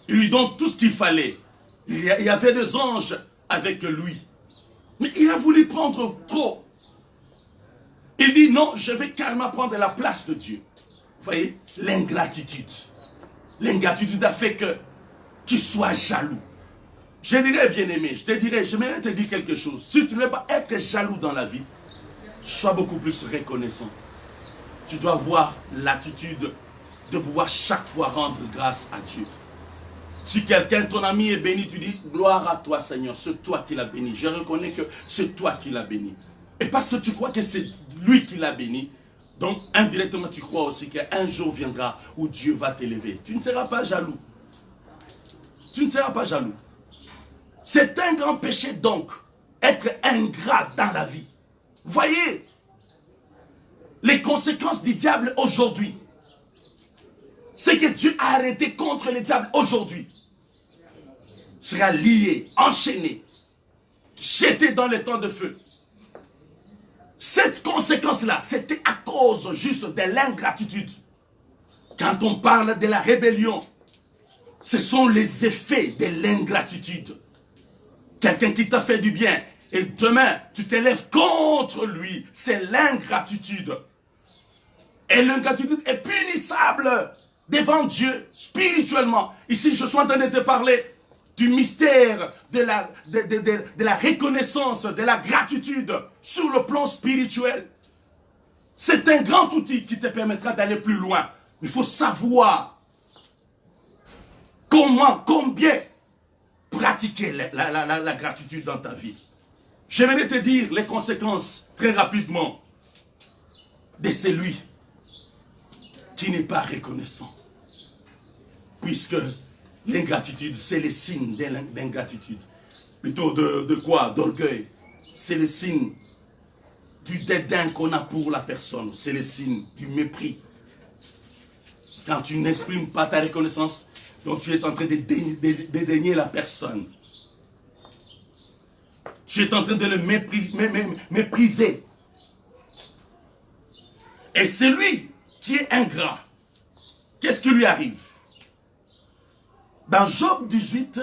Il lui donne tout ce qu'il fallait. Il y avait des anges avec lui. Mais il a voulu prendre trop. Il dit non, je vais carrément prendre la place de Dieu. Vous voyez, l'ingratitude. L'ingratitude a fait qu'il soit jaloux. Je dirais, bien-aimé, j'aimerais te dire quelque chose. Si tu ne veux pas être jaloux dans la vie, sois beaucoup plus reconnaissant. Tu dois avoir l'attitude de pouvoir chaque fois rendre grâce à Dieu. Si quelqu'un, ton ami est béni, tu dis, gloire à toi Seigneur, c'est toi qui l'as béni. Je reconnais que c'est toi qui l'as béni. Et parce que tu crois que c'est lui qui l'a béni, donc indirectement tu crois aussi qu'un jour viendra où Dieu va t'élever. Tu ne seras pas jaloux. Tu ne seras pas jaloux. C'est un grand péché donc, être ingrat dans la vie. Voyez les conséquences du diable aujourd'hui. C'est que Dieu a arrêté contre le diable aujourd'hui. Sera lié, enchaîné, jeté dans le temps de feu. Cette conséquence-là, c'était à cause juste de l'ingratitude. Quand on parle de la rébellion, ce sont les effets de l'ingratitude. Quelqu'un qui t'a fait du bien, et demain, tu t'élèves contre lui. C'est l'ingratitude. Et l'ingratitude est punissable devant Dieu, spirituellement. Ici, je suis en train de te parler du mystère de la reconnaissance, de la gratitude sur le plan spirituel. C'est un grand outil qui te permettra d'aller plus loin. Il faut savoir combien pratiquer la gratitude dans ta vie. J'aimerais te dire les conséquences très rapidement de celui qui n'est pas reconnaissant. Puisque l'ingratitude, c'est le signe d'ingratitude. Plutôt de quoi? D'orgueil. C'est le signe du dédain qu'on a pour la personne. C'est le signe du mépris. Quand tu n'exprimes pas ta reconnaissance, donc tu es en train de dédaigner la personne. Tu es en train de le mépriser. Et celui qui est ingrat, qu'est-ce qui lui arrive? Dans Job 18,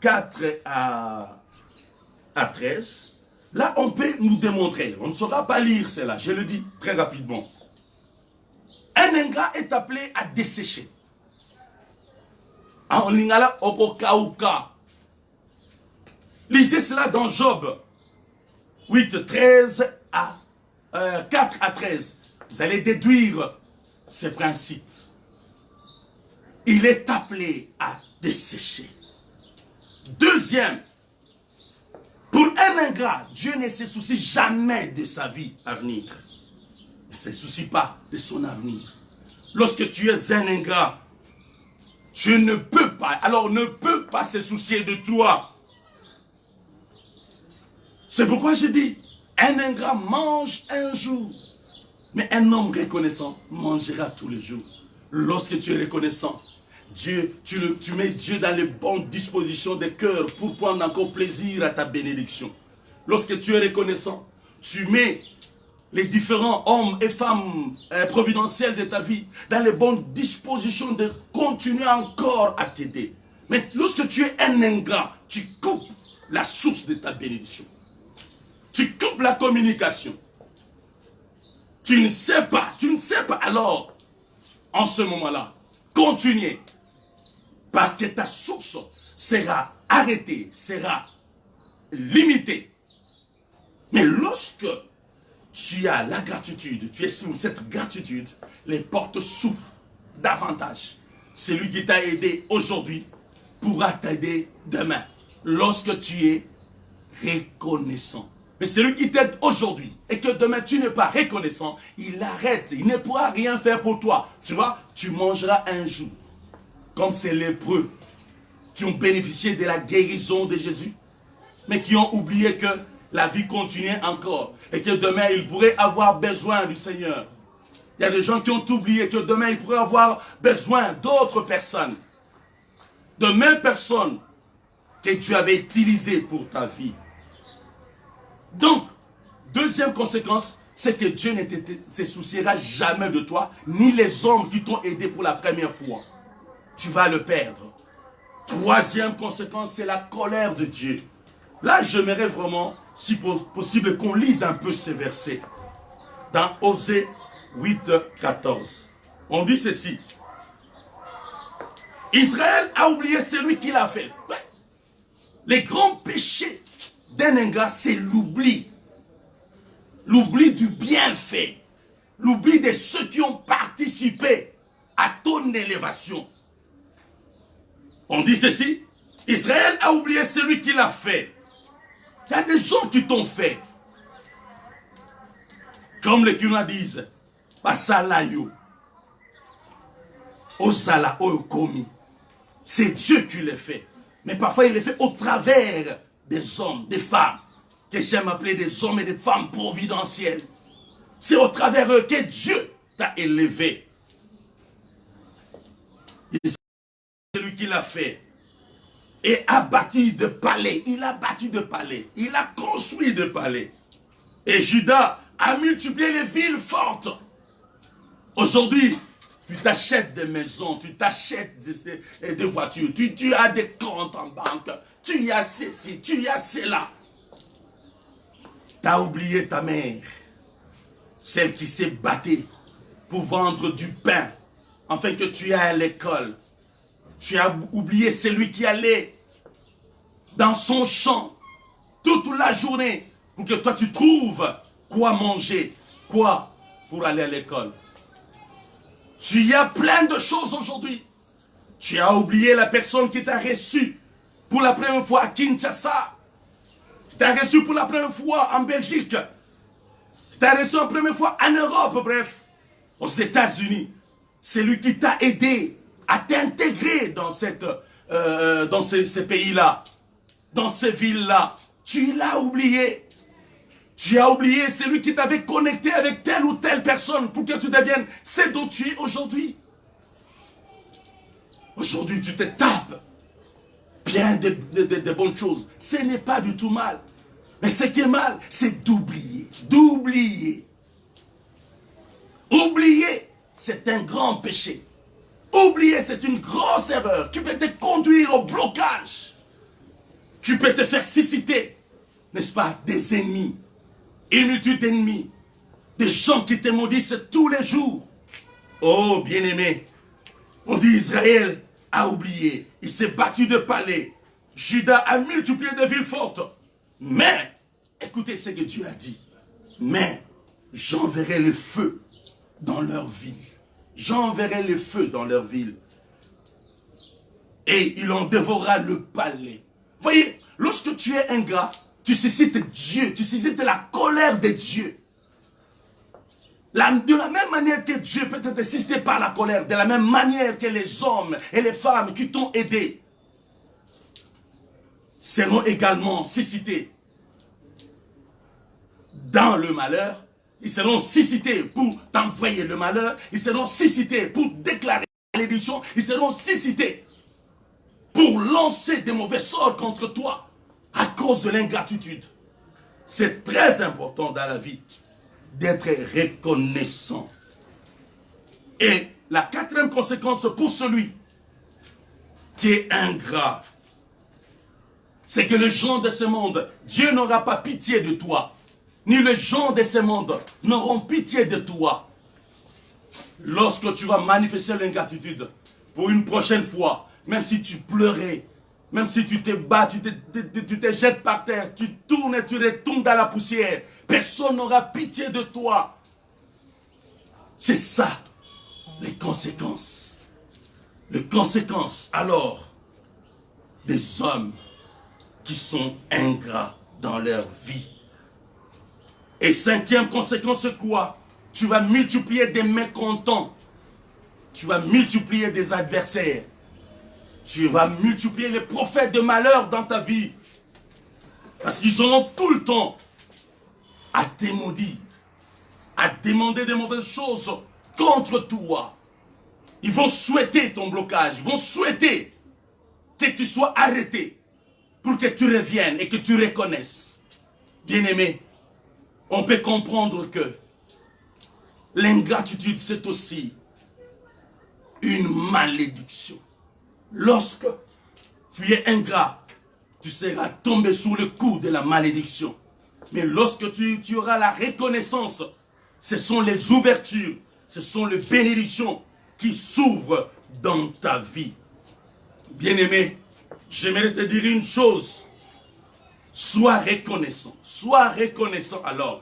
4 à 13, là on peut nous démontrer, on ne saura pas lire cela, je le dis très rapidement. Un ingrat est appelé à dessécher. En lingala okokauka. Lisez cela dans Job 8, 13 à 4 à 13. Vous allez déduire ces principes. Il est appelé à dessécher. Deuxième, pour un ingrat, Dieu ne se soucie jamais de sa vie à venir. Il ne se soucie pas de son avenir. Lorsque tu es un ingrat, tu ne peux pas, alors ne peut pas se soucier de toi. C'est pourquoi je dis, un ingrat mange un jour, mais un homme reconnaissant mangera tous les jours. Lorsque tu es reconnaissant, Dieu, tu mets Dieu dans les bonnes dispositions de cœur pour prendre encore plaisir à ta bénédiction. Lorsque tu es reconnaissant, tu mets les différents hommes et femmes providentiels de ta vie dans les bonnes dispositions de continuer encore à t'aider. Mais lorsque tu es un ingrat, tu coupes la source de ta bénédiction. Tu coupes la communication. Tu ne sais pas. Alors, en ce moment-là, continuez. Parce que ta source sera arrêtée, sera limitée. Mais lorsque tu as la gratitude, tu es sous cette gratitude, les portes s'ouvrent davantage. Celui qui t'a aidé aujourd'hui pourra t'aider demain, lorsque tu es reconnaissant. Mais celui qui t'aide aujourd'hui et que demain tu n'es pas reconnaissant, il arrête, il ne pourra rien faire pour toi. Tu vois, tu mangeras un jour. Comme ces lépreux qui ont bénéficié de la guérison de Jésus, mais qui ont oublié que la vie continuait encore et que demain ils pourraient avoir besoin du Seigneur. Il y a des gens qui ont oublié que demain ils pourraient avoir besoin d'autres personnes, de mêmes personnes que tu avais utilisées pour ta vie. Donc, deuxième conséquence, c'est que Dieu ne se souciera jamais de toi, ni les hommes qui t'ont aidé pour la première fois. Tu vas le perdre. Troisième conséquence, c'est la colère de Dieu. Là, j'aimerais vraiment, si possible, qu'on lise un peu ces versets. Dans Osée 8, 14. On dit ceci. Israël a oublié celui qui l'a fait. Les grands péchés d'un ingrat, c'est l'oubli. L'oubli du bienfait. L'oubli de ceux qui ont participé à ton élévation. On dit ceci, Israël a oublié celui qui l'a fait. Il y a des gens qui t'ont fait. Comme les Kuna disent, Basalayo, Osala, Okomi. C'est Dieu qui les fait. Mais parfois il les fait au travers des hommes, des femmes, que j'aime appeler des hommes et des femmes providentielles. C'est au travers eux que Dieu t'a élevé. C'est lui qui l'a fait. Et a bâti de palais. Il a bâti de palais. Il a construit de palais. Et Judas a multiplié les villes fortes. Aujourd'hui, tu t'achètes des maisons, tu t'achètes des voitures, tu as des comptes en banque, tu as ceci, tu as cela. Tu as oublié ta mère, celle qui s'est battue pour vendre du pain enfin que tu es à l'école. Tu as oublié celui qui allait dans son champ toute la journée pour que toi tu trouves quoi manger, quoi pour aller à l'école. Tu y as plein de choses aujourd'hui. Tu as oublié la personne qui t'a reçu pour la première fois à Kinshasa. T'a reçu pour la première fois en Belgique. T'a reçu la première fois en Europe, bref, aux États-Unis. C'est lui qui t'a aidé à t'intégrer dans, ces pays-là, dans ces villes-là. Tu l'as oublié. Tu as oublié celui qui t'avait connecté avec telle ou telle personne pour que tu deviennes ce dont tu es aujourd'hui. Aujourd'hui, tu te tapes bien de bonnes choses. Ce n'est pas du tout mal. Mais ce qui est mal, c'est d'oublier. D'oublier. Oublier, c'est un grand péché. Oublier, c'est une grosse erreur qui peut te conduire au blocage. Qui peut te faire susciter, n'est-ce pas, des ennemis. Une multitude d'ennemis. Des gens qui te maudissent tous les jours. Oh, bien-aimé, on dit Israël a oublié. Il s'est battu de palais. Juda a multiplié de villes fortes. Mais, écoutez ce que Dieu a dit. Mais, j'enverrai le feu dans leur ville. J'enverrai le feu dans leur ville. Et il en dévorera le palais. Voyez, lorsque tu es ingrat, tu suscites Dieu, tu suscites la colère de Dieu. De la même manière que Dieu peut être suscité par la colère, de la même manière que les hommes et les femmes qui t'ont aidé seront également suscités dans le malheur. Ils seront suscités pour t'envoyer le malheur. Ils seront suscités pour déclarer la malédiction. Ils seront suscités pour lancer des mauvais sorts contre toi à cause de l'ingratitude. C'est très important dans la vie d'être reconnaissant. Et la quatrième conséquence pour celui qui est ingrat, c'est que les gens de ce monde, Dieu n'aura pas pitié de toi. Ni les gens de ce monde n'auront pitié de toi. Lorsque tu vas manifester l'ingratitude pour une prochaine fois, même si tu pleurais, même si tu te bats, tu te jettes par terre, tu tournes et tu retournes dans la poussière, personne n'aura pitié de toi. C'est ça, les conséquences. Les conséquences, alors, des hommes qui sont ingrats dans leur vie. Et cinquième conséquence, c'est quoi? Tu vas multiplier des mécontents. Tu vas multiplier des adversaires. Tu vas multiplier les prophètes de malheur dans ta vie. Parce qu'ils auront tout le temps à te maudire, à demander des mauvaises choses contre toi. Ils vont souhaiter ton blocage. Ils vont souhaiter que tu sois arrêté pour que tu reviennes et que tu reconnaisses. Bien-aimé, on peut comprendre que l'ingratitude, c'est aussi une malédiction. Lorsque tu es ingrat, tu seras tombé sous le coup de la malédiction. Mais lorsque tu auras la reconnaissance, ce sont les ouvertures, ce sont les bénédictions qui s'ouvrent dans ta vie. Bien-aimé, j'aimerais te dire une chose. Sois reconnaissant. Sois reconnaissant alors.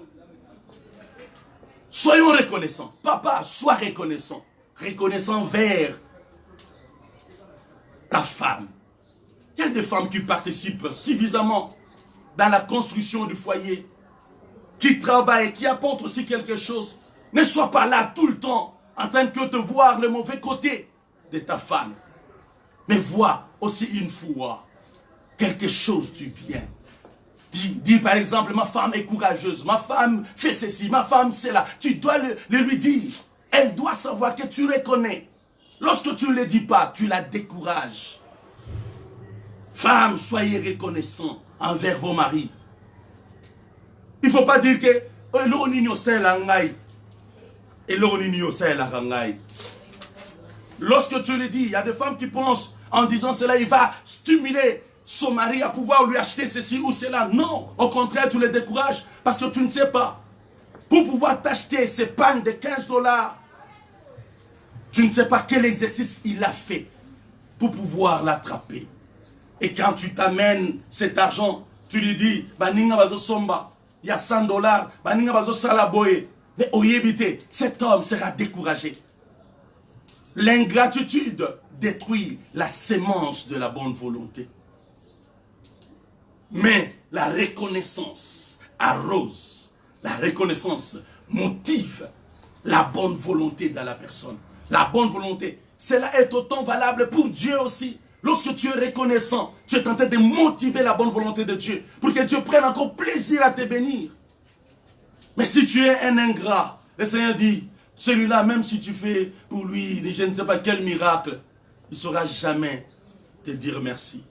Soyons reconnaissants. Papa, sois reconnaissant. Reconnaissant vers ta femme. Il y a des femmes qui participent suffisamment dans la construction du foyer, qui travaillent, qui apportent aussi quelque chose. Ne sois pas là tout le temps en train de voir le mauvais côté de ta femme. Mais vois aussi une fois quelque chose du bien. Dis par exemple, ma femme est courageuse, ma femme fait ceci, ma femme c'est là. Tu dois le lui dire. Elle doit savoir que tu reconnais. Lorsque tu ne le dis pas, tu la décourages. Femmes, soyez reconnaissants envers vos maris. Il ne faut pas dire que lorsque tu le dis, il y a des femmes qui pensent en disant cela, il va stimuler son mari à pouvoir lui acheter ceci ou cela. Non, au contraire, tu les décourages parce que tu ne sais pas. Pour pouvoir t'acheter ces pannes de $15, Tu ne sais pas quel exercice il a fait pour pouvoir l'attraper. Et quand tu t'amènes cet argent, tu lui dis, Baninga bazo somba, il y a 100 $, Baninga bazo salaboye. Mais oyébité, cet homme sera découragé. L'ingratitude détruit la sémence de la bonne volonté. Mais la reconnaissance arrose, la reconnaissance motive la bonne volonté dans la personne. La bonne volonté, cela est autant valable pour Dieu aussi. Lorsque tu es reconnaissant, tu es en train de motiver la bonne volonté de Dieu pour que Dieu prenne encore plaisir à te bénir. Mais si tu es un ingrat, le Seigneur dit, celui-là, même si tu fais pour lui, je ne sais pas quel miracle, il ne saura jamais te dire merci.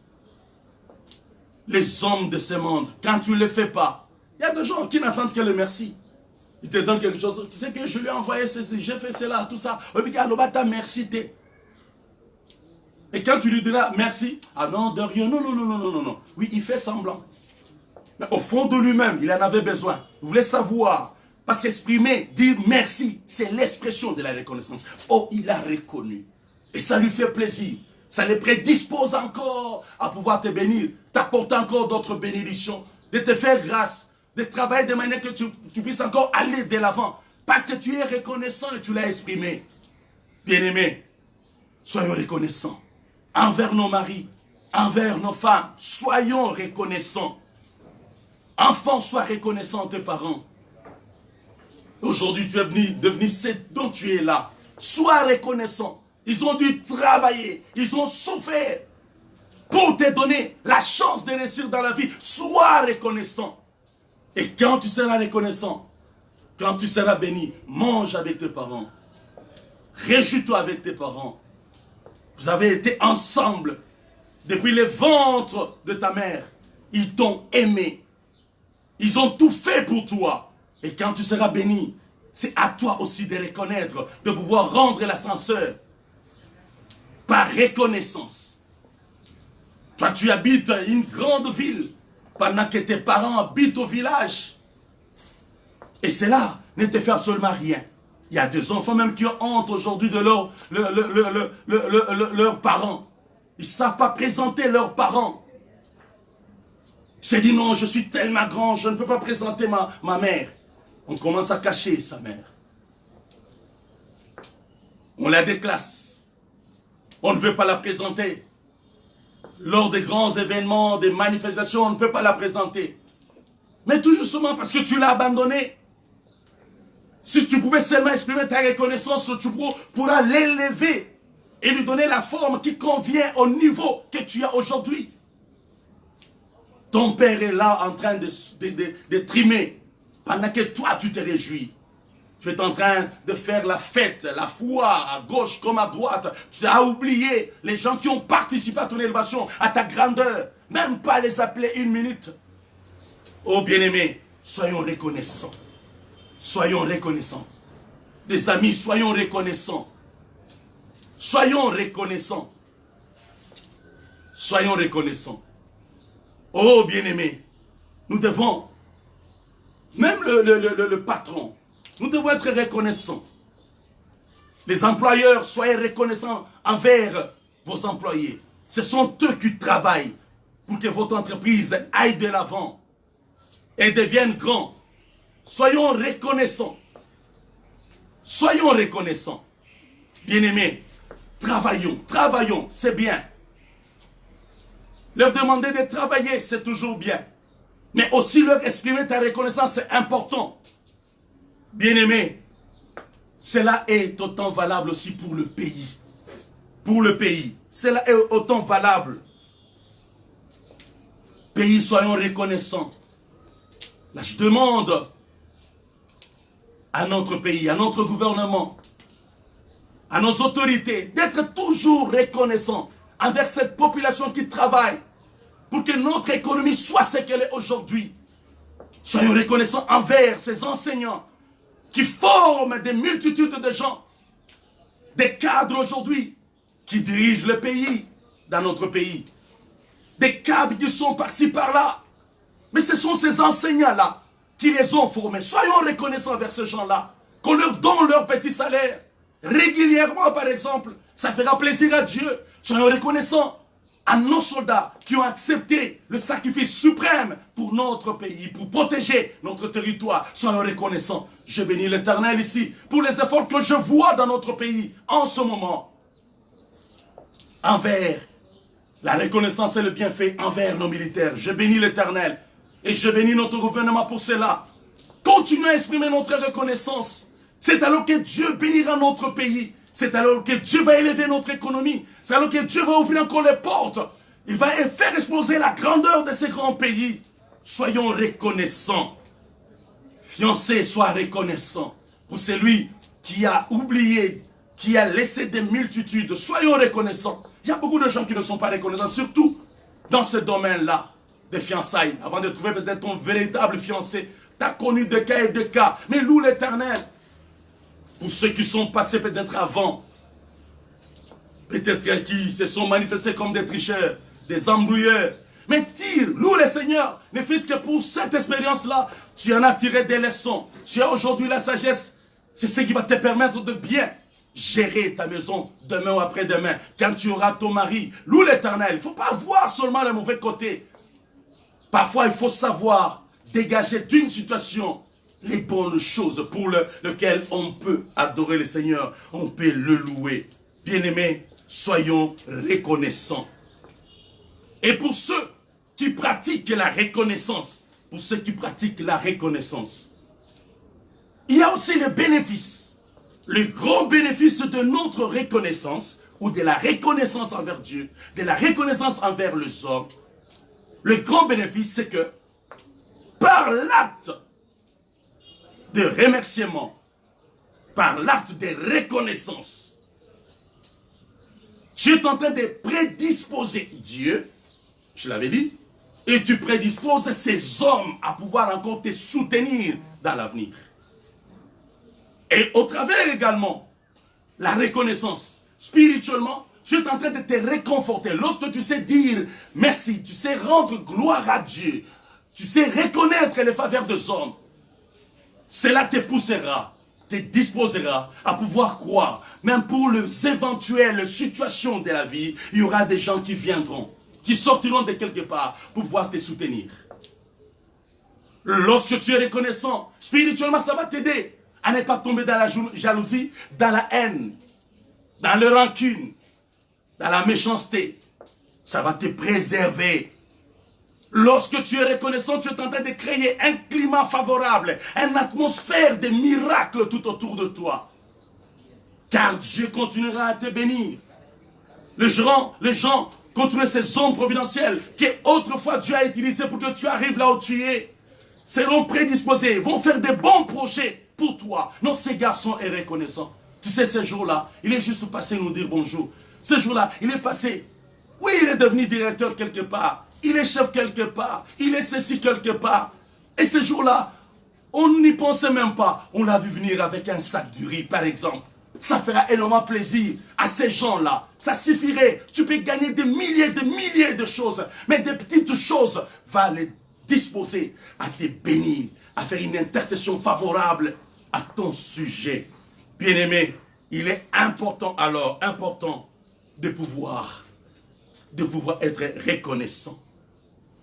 Les hommes de ce monde, quand tu ne le fais pas, il y a des gens qui n'attendent que le merci. Ils te donnent quelque chose. Tu sais que je lui ai envoyé ceci, j'ai fait cela, tout ça. Merci. Et quand tu lui diras merci, ah non, de rien, non. Oui, il fait semblant. Mais au fond de lui-même, il en avait besoin. Il voulait savoir. Parce qu'exprimer, dire merci, c'est l'expression de la reconnaissance. Oh, il a reconnu. Et ça lui fait plaisir. Ça le prédispose encore à pouvoir te bénir, t'apporter encore d'autres bénédictions, de te faire grâce, de travailler de manière que tu puisses encore aller de l'avant. Parce que tu es reconnaissant et tu l'as exprimé. Bien-aimés, soyons reconnaissants. Envers nos maris, envers nos femmes, soyons reconnaissants. Enfants, sois reconnaissant tes parents. Aujourd'hui, tu es devenu ce dont tu es là. Sois reconnaissant. Ils ont dû travailler, ils ont souffert pour te donner la chance de réussir dans la vie. Sois reconnaissant. Et quand tu seras reconnaissant, quand tu seras béni, mange avec tes parents. Réjouis-toi avec tes parents. Vous avez été ensemble depuis le ventre de ta mère. Ils t'ont aimé. Ils ont tout fait pour toi. Et quand tu seras béni, c'est à toi aussi de reconnaître, de pouvoir rendre l'ascenseur par reconnaissance. Toi, tu habites une grande ville pendant que tes parents habitent au village. Et cela ne te fait absolument rien. Il y a des enfants même qui ont honte aujourd'hui de leurs parents. Ils ne savent pas présenter leurs parents. Ils se disent non, je suis tellement grand, je ne peux pas présenter ma mère. On commence à cacher sa mère. On la déclasse. On ne veut pas la présenter. Lors des grands événements, des manifestations, on ne peut pas la présenter. Mais tout justement parce que tu l'as abandonnée. Si tu pouvais seulement exprimer ta reconnaissance, tu pourras l'élever et lui donner la forme qui convient au niveau que tu as aujourd'hui. Ton père est là en train de trimer pendant que toi tu te réjouis. Tu es en train de faire la fête, la foire, à gauche comme à droite. Tu as oublié les gens qui ont participé à ton élévation, à ta grandeur. Même pas les appeler une minute. Oh bien-aimés, soyons reconnaissants. Soyons reconnaissants. Des amis, soyons reconnaissants. Soyons reconnaissants. Soyons reconnaissants. Oh bien-aimés, nous devons, même le patron, nous devons être reconnaissants. Les employeurs, soyez reconnaissants envers vos employés. Ce sont eux qui travaillent pour que votre entreprise aille de l'avant et devienne grande. Soyons reconnaissants. Soyons reconnaissants. Bien-aimés, travaillons, c'est bien. Leur demander de travailler, c'est toujours bien. Mais aussi leur exprimer ta reconnaissance, c'est important. Bien-aimés, cela est autant valable aussi pour le pays. Pour le pays, cela est autant valable. Pays, soyons reconnaissants. Là, je demande à notre pays, à notre gouvernement, à nos autorités, d'être toujours reconnaissants envers cette population qui travaille pour que notre économie soit ce qu'elle est aujourd'hui. Soyons reconnaissants envers ces enseignants qui forment des multitudes de gens, des cadres aujourd'hui qui dirigent le pays, dans notre pays. Des cadres qui sont par-ci, par-là. Mais ce sont ces enseignants-là qui les ont formés. Soyons reconnaissants envers ces gens-là, qu'on leur donne leur petit salaire. régulièrement par exemple, ça fera plaisir à Dieu. Soyons reconnaissants à nos soldats qui ont accepté le sacrifice suprême pour notre pays, pour protéger notre territoire. Soyons reconnaissants. Je bénis l'Éternel ici pour les efforts que je vois dans notre pays en ce moment. Envers la reconnaissance et le bienfait envers nos militaires. Je bénis l'Éternel et je bénis notre gouvernement pour cela. Continuons à exprimer notre reconnaissance. C'est alors que Dieu bénira notre pays. C'est alors que Dieu va élever notre économie. C'est alors que Dieu va ouvrir encore les portes. Il va faire exploser la grandeur de ces grands pays. Soyons reconnaissants. Fiancés, sois reconnaissants pour celui qui a oublié, qui a laissé des multitudes. Soyons reconnaissants. Il y a beaucoup de gens qui ne sont pas reconnaissants, surtout dans ce domaine-là, des fiançailles. Avant de trouver peut-être ton véritable fiancé, tu as connu des cas et des cas. Mais loue l'Éternel. Pour ceux qui sont passés peut-être avant, peut-être qui se sont manifestés comme des tricheurs, des embrouilleurs. Mais tire, loue le Seigneur. Ne fût-ce que pour cette expérience-là, tu en as tiré des leçons. Tu as aujourd'hui la sagesse. C'est ce qui va te permettre de bien gérer ta maison demain ou après-demain. Quand tu auras ton mari, loue l'Éternel. Il ne faut pas voir seulement le mauvais côté. Parfois, il faut savoir dégager d'une situation les bonnes choses pour lesquelles on peut adorer le Seigneur, on peut le louer. Bien-aimés, soyons reconnaissants. Et pour ceux qui pratiquent la reconnaissance, il y a aussi le bénéfice, le grand bénéfice de notre reconnaissance, ou de la reconnaissance envers Dieu, de la reconnaissance envers les hommes. Le grand bénéfice, c'est que par l'acte de remerciement, par l'acte de reconnaissance, tu es en train de prédisposer Dieu, je l'avais dit, et tu prédisposes ces hommes à pouvoir encore te soutenir dans l'avenir. Et au travers également, la reconnaissance, spirituellement, tu es en train de te réconforter. Lorsque tu sais dire merci, tu sais rendre gloire à Dieu, tu sais reconnaître les faveurs des hommes, cela te poussera, te disposera à pouvoir croire. Même pour les éventuelles situations de la vie, il y aura des gens qui viendront, qui sortiront de quelque part pour pouvoir te soutenir. Lorsque tu es reconnaissant, spirituellement, ça va t'aider à ne pas tomber dans la jalousie, dans la haine, dans la rancune, dans la méchanceté. Ça va te préserver. Lorsque tu es reconnaissant, tu es en train de créer un climat favorable, une atmosphère de miracles tout autour de toi. Car Dieu continuera à te bénir. Les gens continuent ces hommes providentiels qu'autrefois Dieu a utilisés pour que tu arrives là où tu es. Seront prédisposés, vont faire des bons projets pour toi. Non, ces garçons est reconnaissant. Tu sais, ce jour-là, il est juste passé nous dire bonjour. Ce jour-là, il est passé. Oui, il est devenu directeur quelque part. Il est chef quelque part. Il est ceci quelque part. Et ce jour-là, on n'y pensait même pas. On l'a vu venir avec un sac de riz, par exemple. Ça fera énormément plaisir à ces gens-là. Ça suffirait. Tu peux gagner des milliers de choses. Mais des petites choses vont les disposer à te bénir, à faire une intercession favorable à ton sujet. Bien-aimé, il est important de pouvoir être reconnaissant.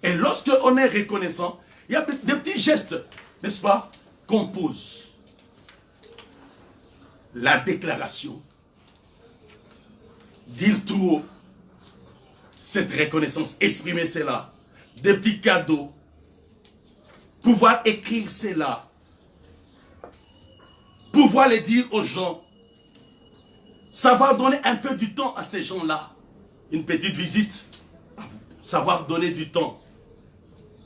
Et lorsque on est reconnaissant, il y a des petits gestes, n'est-ce pas, qu'on pose. La déclaration. Dire tout haut cette reconnaissance, exprimer cela. Des petits cadeaux. Pouvoir écrire cela. Pouvoir le dire aux gens. Savoir donner un peu du temps à ces gens-là. Une petite visite. Savoir donner du temps.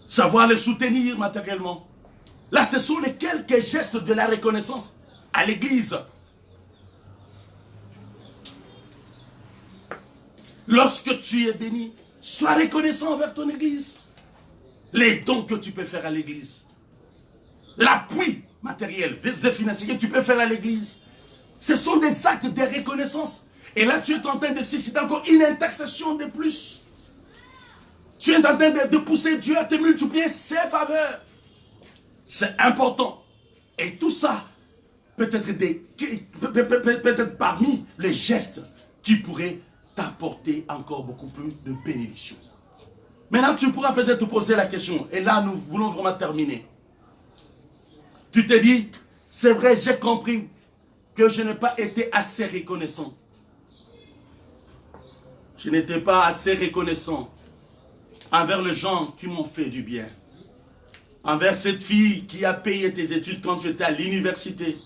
Savoir les soutenir matériellement. Là, ce sont les quelques gestes de la reconnaissance à l'église. Lorsque tu es béni, sois reconnaissant envers ton église. Les dons que tu peux faire à l'église. L'appui matériel et financier que tu peux faire à l'église. Ce sont des actes de reconnaissance. Et là, tu es en train de susciter encore une intercession de plus. Tu es en train de pousser Dieu à te multiplier ses faveurs. C'est important. Et tout ça peut-être parmi les gestes qui pourraient t'apporter encore beaucoup plus de bénédictions. Maintenant, tu pourras peut-être te poser la question, et là, nous voulons vraiment terminer. Tu te dis, c'est vrai, j'ai compris que je n'ai pas été assez reconnaissant. Je n'étais pas assez reconnaissant envers les gens qui m'ont fait du bien. Envers cette fille qui a payé tes études quand tu étais à l'université,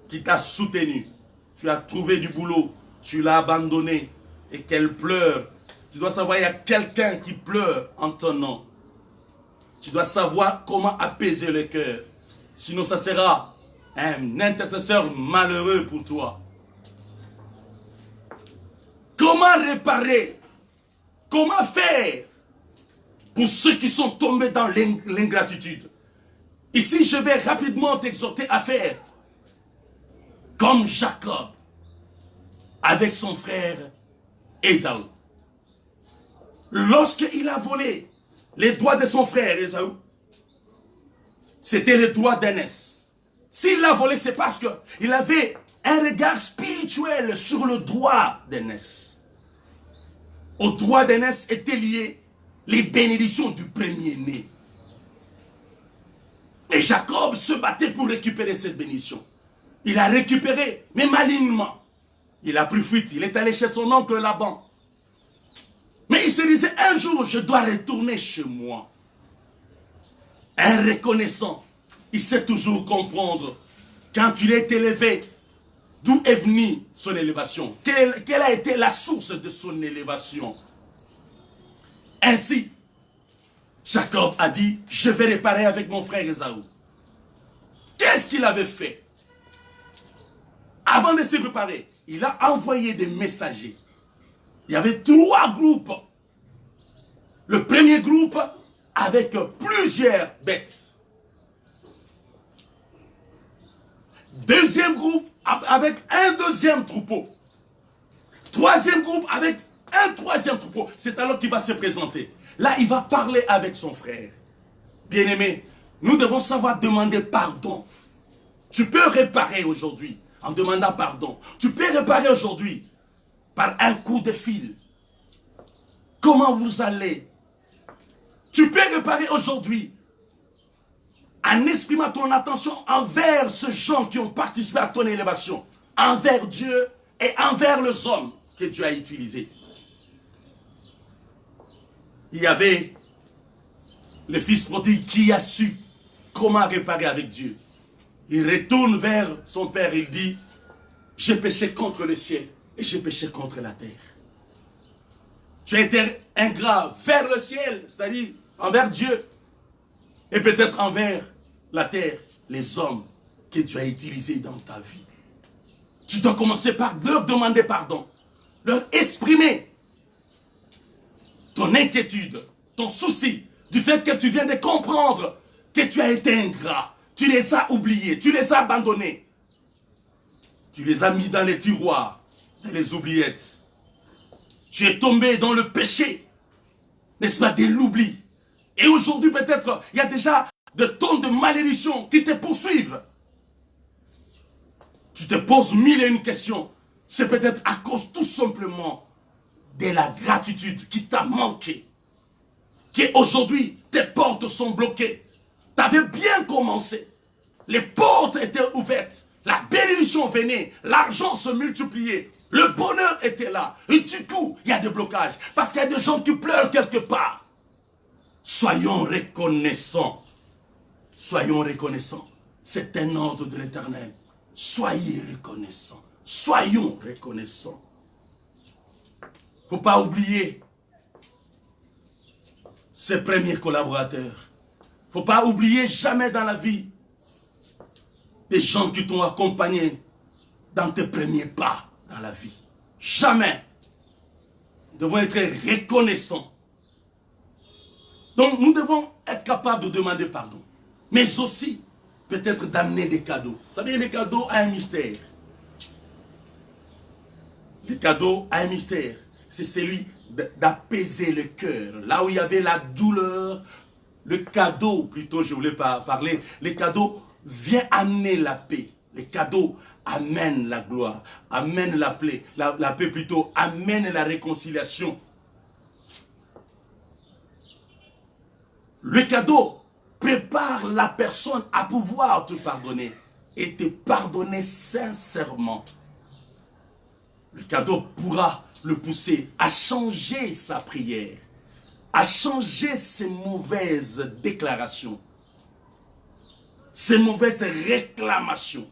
qui t'a soutenu. Tu as trouvé du boulot, tu l'as abandonné et qu'elle pleure. Tu dois savoir, il y a quelqu'un qui pleure en ton nom. Tu dois savoir comment apaiser le cœur. Sinon, ça sera un intercesseur malheureux pour toi. Comment réparer? Comment faire pour ceux qui sont tombés dans l'ingratitude? Ici, je vais rapidement t'exhorter à faire comme Jacob avec son frère Ésaü. Lorsqu'il a volé les droits de son frère Ésaü, c'était les droits d'Aînès. S'il l'a volé, c'est parce qu'il avait un regard spirituel sur le droit d'Aînès. Au droit d'Aînès étaient liées les bénédictions du premier-né. Et Jacob se battait pour récupérer cette bénédiction. Il a récupéré, mais malignement. Il a pris fuite, il est allé chez son oncle Laban. Mais il se disait, un jour, je dois retourner chez moi. Un reconnaissant, il sait toujours comprendre quand il est élevé, d'où est venue son élévation. Quelle a été la source de son élévation. Ainsi, Jacob a dit, je vais réparer avec mon frère Ésaü. Qu'est-ce qu'il avait fait? Avant de se préparer, il a envoyé des messagers. Il y avait 3 groupes. Le premier groupe avec plusieurs bêtes. Deuxième groupe avec un deuxième troupeau. Troisième groupe avec un troisième troupeau. C'est alors qu'il va se présenter. Là, il va parler avec son frère. Bien-aimé, nous devons savoir demander pardon. Tu peux réparer aujourd'hui en demandant pardon. Tu peux réparer aujourd'hui par un coup de fil. Comment vous allez? Tu peux réparer aujourd'hui en exprimant ton attention envers ces gens qui ont participé à ton élévation, envers Dieu et envers les hommes que Dieu a utilisés. Il y avait le fils prodigue qui a su comment réparer avec Dieu. Il retourne vers son père, il dit, j'ai péché contre le ciel et j'ai péché contre la terre. Tu as été ingrat vers le ciel, c'est-à-dire envers Dieu, et peut-être envers la terre, les hommes que tu as utilisés dans ta vie. Tu dois commencer par leur demander pardon, leur exprimer ton inquiétude, ton souci, du fait que tu viens de comprendre que tu as été ingrat, tu les as oubliés, tu les as abandonnés, tu les as mis dans les tiroirs, dans les oubliettes. Tu es tombé dans le péché, n'est-ce pas, de l'oubli. Et aujourd'hui, peut-être, il y a déjà de tonnes de malédictions qui te poursuivent. Tu te poses 1001 questions. C'est peut-être à cause tout simplement de la gratitude qui t'a manqué. Qu'aujourd'hui, tes portes sont bloquées. Tu avais bien commencé. Les portes étaient ouvertes. La bénédiction venait. L'argent se multipliait. Le bonheur était là. Et du coup, il y a des blocages. Parce qu'il y a des gens qui pleurent quelque part. Soyons reconnaissants. Soyons reconnaissants. C'est un ordre de l'Éternel. Soyez reconnaissants. Soyons reconnaissants. Il ne faut pas oublier ses premiers collaborateurs. Il ne faut pas oublier jamais dans la vie des gens qui t'ont accompagné dans tes premiers pas dans la vie. Jamais. Nous devons être reconnaissants. Donc nous devons être capables de demander pardon. Mais aussi, peut-être d'amener des cadeaux. Vous savez, les cadeaux ont un mystère. Les cadeaux ont un mystère. C'est celui d'apaiser le cœur. Là où il y avait la douleur, le cadeau, plutôt je voulais parler, les cadeaux vient amener la paix. Les cadeaux amènent la gloire, amènent la paix plutôt, amènent la réconciliation. Le cadeau prépare la personne à pouvoir te pardonner et te pardonner sincèrement. Le cadeau pourra le pousser à changer sa prière, à changer ses mauvaises déclarations, ses mauvaises réclamations.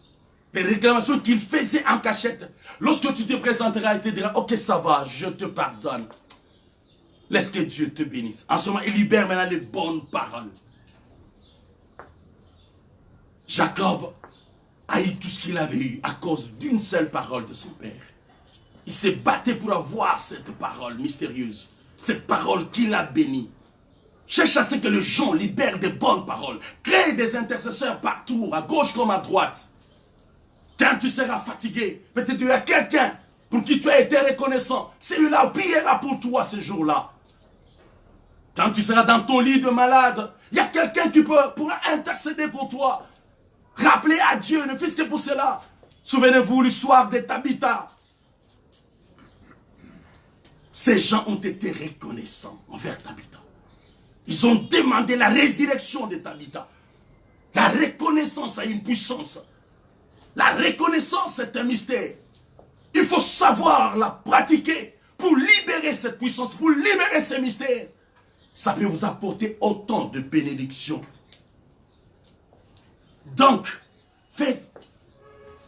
Les réclamations qu'il faisait en cachette. Lorsque tu te présenteras, il te dira, ok, ça va, je te pardonne. Laisse que Dieu te bénisse. En ce moment, il libère maintenant les bonnes paroles. Jacob a eu tout ce qu'il avait eu à cause d'une seule parole de son père. Il s'est battu pour avoir cette parole mystérieuse. Cette parole qu'il a bénie. Cherche à ce que les gens libèrent des bonnes paroles. Crée des intercesseurs partout, à gauche comme à droite. Quand tu seras fatigué, peut-être il y a quelqu'un pour qui tu as été reconnaissant. Celui-là priera pour toi ce jour-là. Quand tu seras dans ton lit de malade, il y a quelqu'un qui pourra intercéder pour toi. Rappelez à Dieu, ne fût-ce que pour cela. Souvenez-vous l'histoire de Tabitha. Ces gens ont été reconnaissants envers Tabitha. Ils ont demandé la résurrection de Tabitha. La reconnaissance a une puissance. La reconnaissance est un mystère. Il faut savoir la pratiquer pour libérer cette puissance, pour libérer ces mystères. Ça peut vous apporter autant de bénédictions. Donc, faites.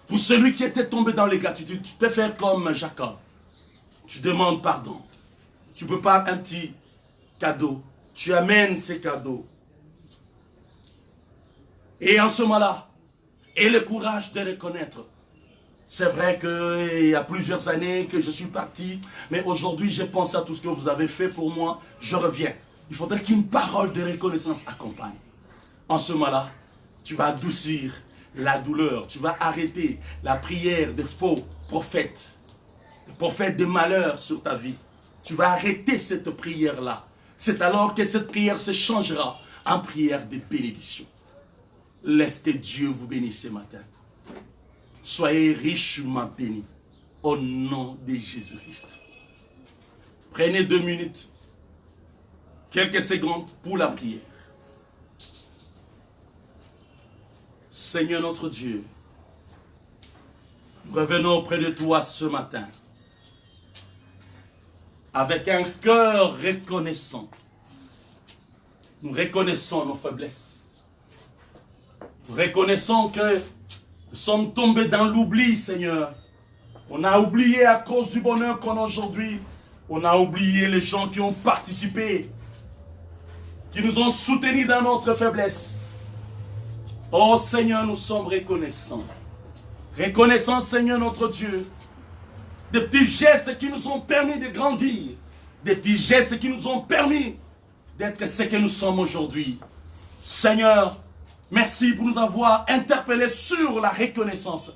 Pour celui qui était tombé dans l'ingratitude, tu peux faire comme Jacob. Tu demandes pardon. Tu prépares un petit cadeau. Tu amènes ces cadeaux. Et en ce moment-là, et le courage de reconnaître. C'est vrai qu'il y a plusieurs années que je suis parti, mais aujourd'hui, je pense à tout ce que vous avez fait pour moi. Je reviens. Il faudrait qu'une parole de reconnaissance accompagne. En ce moment-là, tu vas adoucir la douleur. Tu vas arrêter la prière des faux prophètes. Des prophètes de malheur sur ta vie. Tu vas arrêter cette prière-là. C'est alors que cette prière se changera en prière de bénédiction. Laisse que Dieu vous bénisse ce matin. Soyez richement bénis au nom de Jésus-Christ. Prenez 2 minutes, quelques secondes pour la prière. Seigneur notre Dieu, nous revenons auprès de toi ce matin avec un cœur reconnaissant. Nous reconnaissons nos faiblesses. Reconnaissons que nous sommes tombés dans l'oubli, Seigneur. On a oublié à cause du bonheur qu'on a aujourd'hui. On a oublié les gens qui ont participé, qui nous ont soutenus dans notre faiblesse. Oh Seigneur, nous sommes reconnaissants. Reconnaissants, Seigneur notre Dieu, des petits gestes qui nous ont permis de grandir. Des petits gestes qui nous ont permis d'être ce que nous sommes aujourd'hui. Seigneur, merci pour nous avoir interpellés sur la reconnaissance.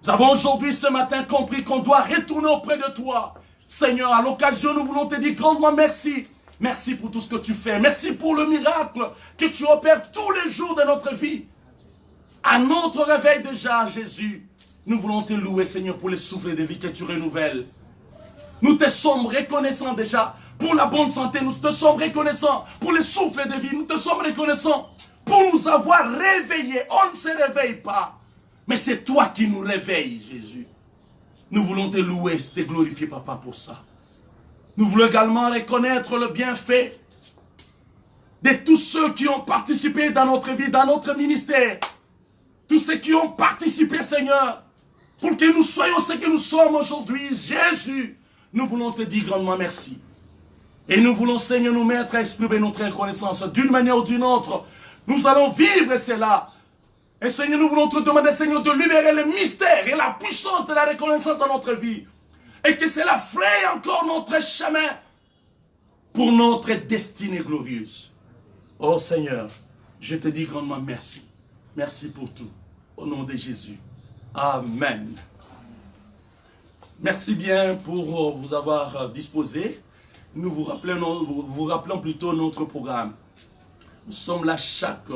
Nous avons aujourd'hui, ce matin, compris qu'on doit retourner auprès de toi. Seigneur, à l'occasion, nous voulons te dire grandement merci. Merci pour tout ce que tu fais. Merci pour le miracle que tu opères tous les jours de notre vie. À notre réveil déjà, Jésus, nous voulons te louer, Seigneur, pour les souffles de vie que tu renouvelles. Nous te sommes reconnaissants déjà pour la bonne santé. Nous te sommes reconnaissants pour les souffles de vie. Nous te sommes reconnaissants pour nous avoir réveillés. On ne se réveille pas. Mais c'est toi qui nous réveilles, Jésus. Nous voulons te louer, te glorifier, Papa, pour ça. Nous voulons également reconnaître le bienfait de tous ceux qui ont participé dans notre vie, dans notre ministère. Tous ceux qui ont participé, Seigneur, pour que nous soyons ce que nous sommes aujourd'hui. Jésus, nous voulons te dire grandement merci. Et nous voulons, Seigneur, nous mettre à exprimer notre reconnaissance d'une manière ou d'une autre. Nous allons vivre cela. Et Seigneur, nous voulons te demander, Seigneur, de libérer le mystère et la puissance de la reconnaissance dans notre vie. Et que cela fraye encore notre chemin pour notre destinée glorieuse. Oh Seigneur, je te dis grandement merci. Merci pour tout. Au nom de Jésus. Amen. Merci bien pour vous avoir disposé. Nous vous rappelons plutôt notre programme. Nous sommes là chaque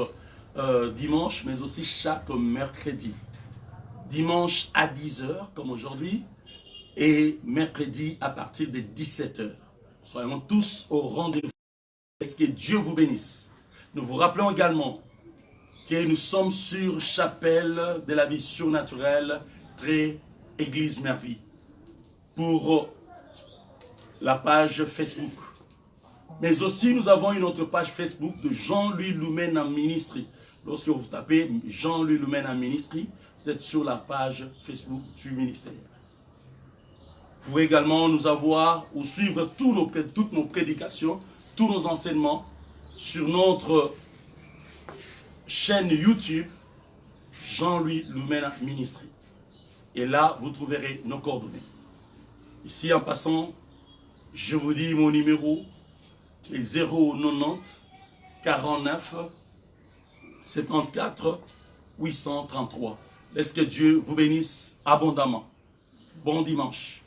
dimanche, mais aussi chaque mercredi. Dimanche à 10 h, comme aujourd'hui, et mercredi à partir de 17 h. Soyons tous au rendez-vous. Est-ce que Dieu vous bénisse? Nous vous rappelons également que nous sommes sur Chapelle de la vie surnaturelle, très Église Merveille, pour la page Facebook. Mais aussi, nous avons une autre page Facebook de Jean-Louis Lumena Ministry. Lorsque vous tapez Jean-Louis Lumena Ministry, vous êtes sur la page Facebook du ministère. Vous pouvez également nous avoir ou suivre toutes nos prédications, tous nos enseignements sur notre chaîne YouTube Jean-Louis Lumena Ministry. Et là, vous trouverez nos coordonnées. Ici, en passant, je vous dis mon numéro, les 090 49 74 833. Laisse que Dieu vous bénisse abondamment. Bon dimanche.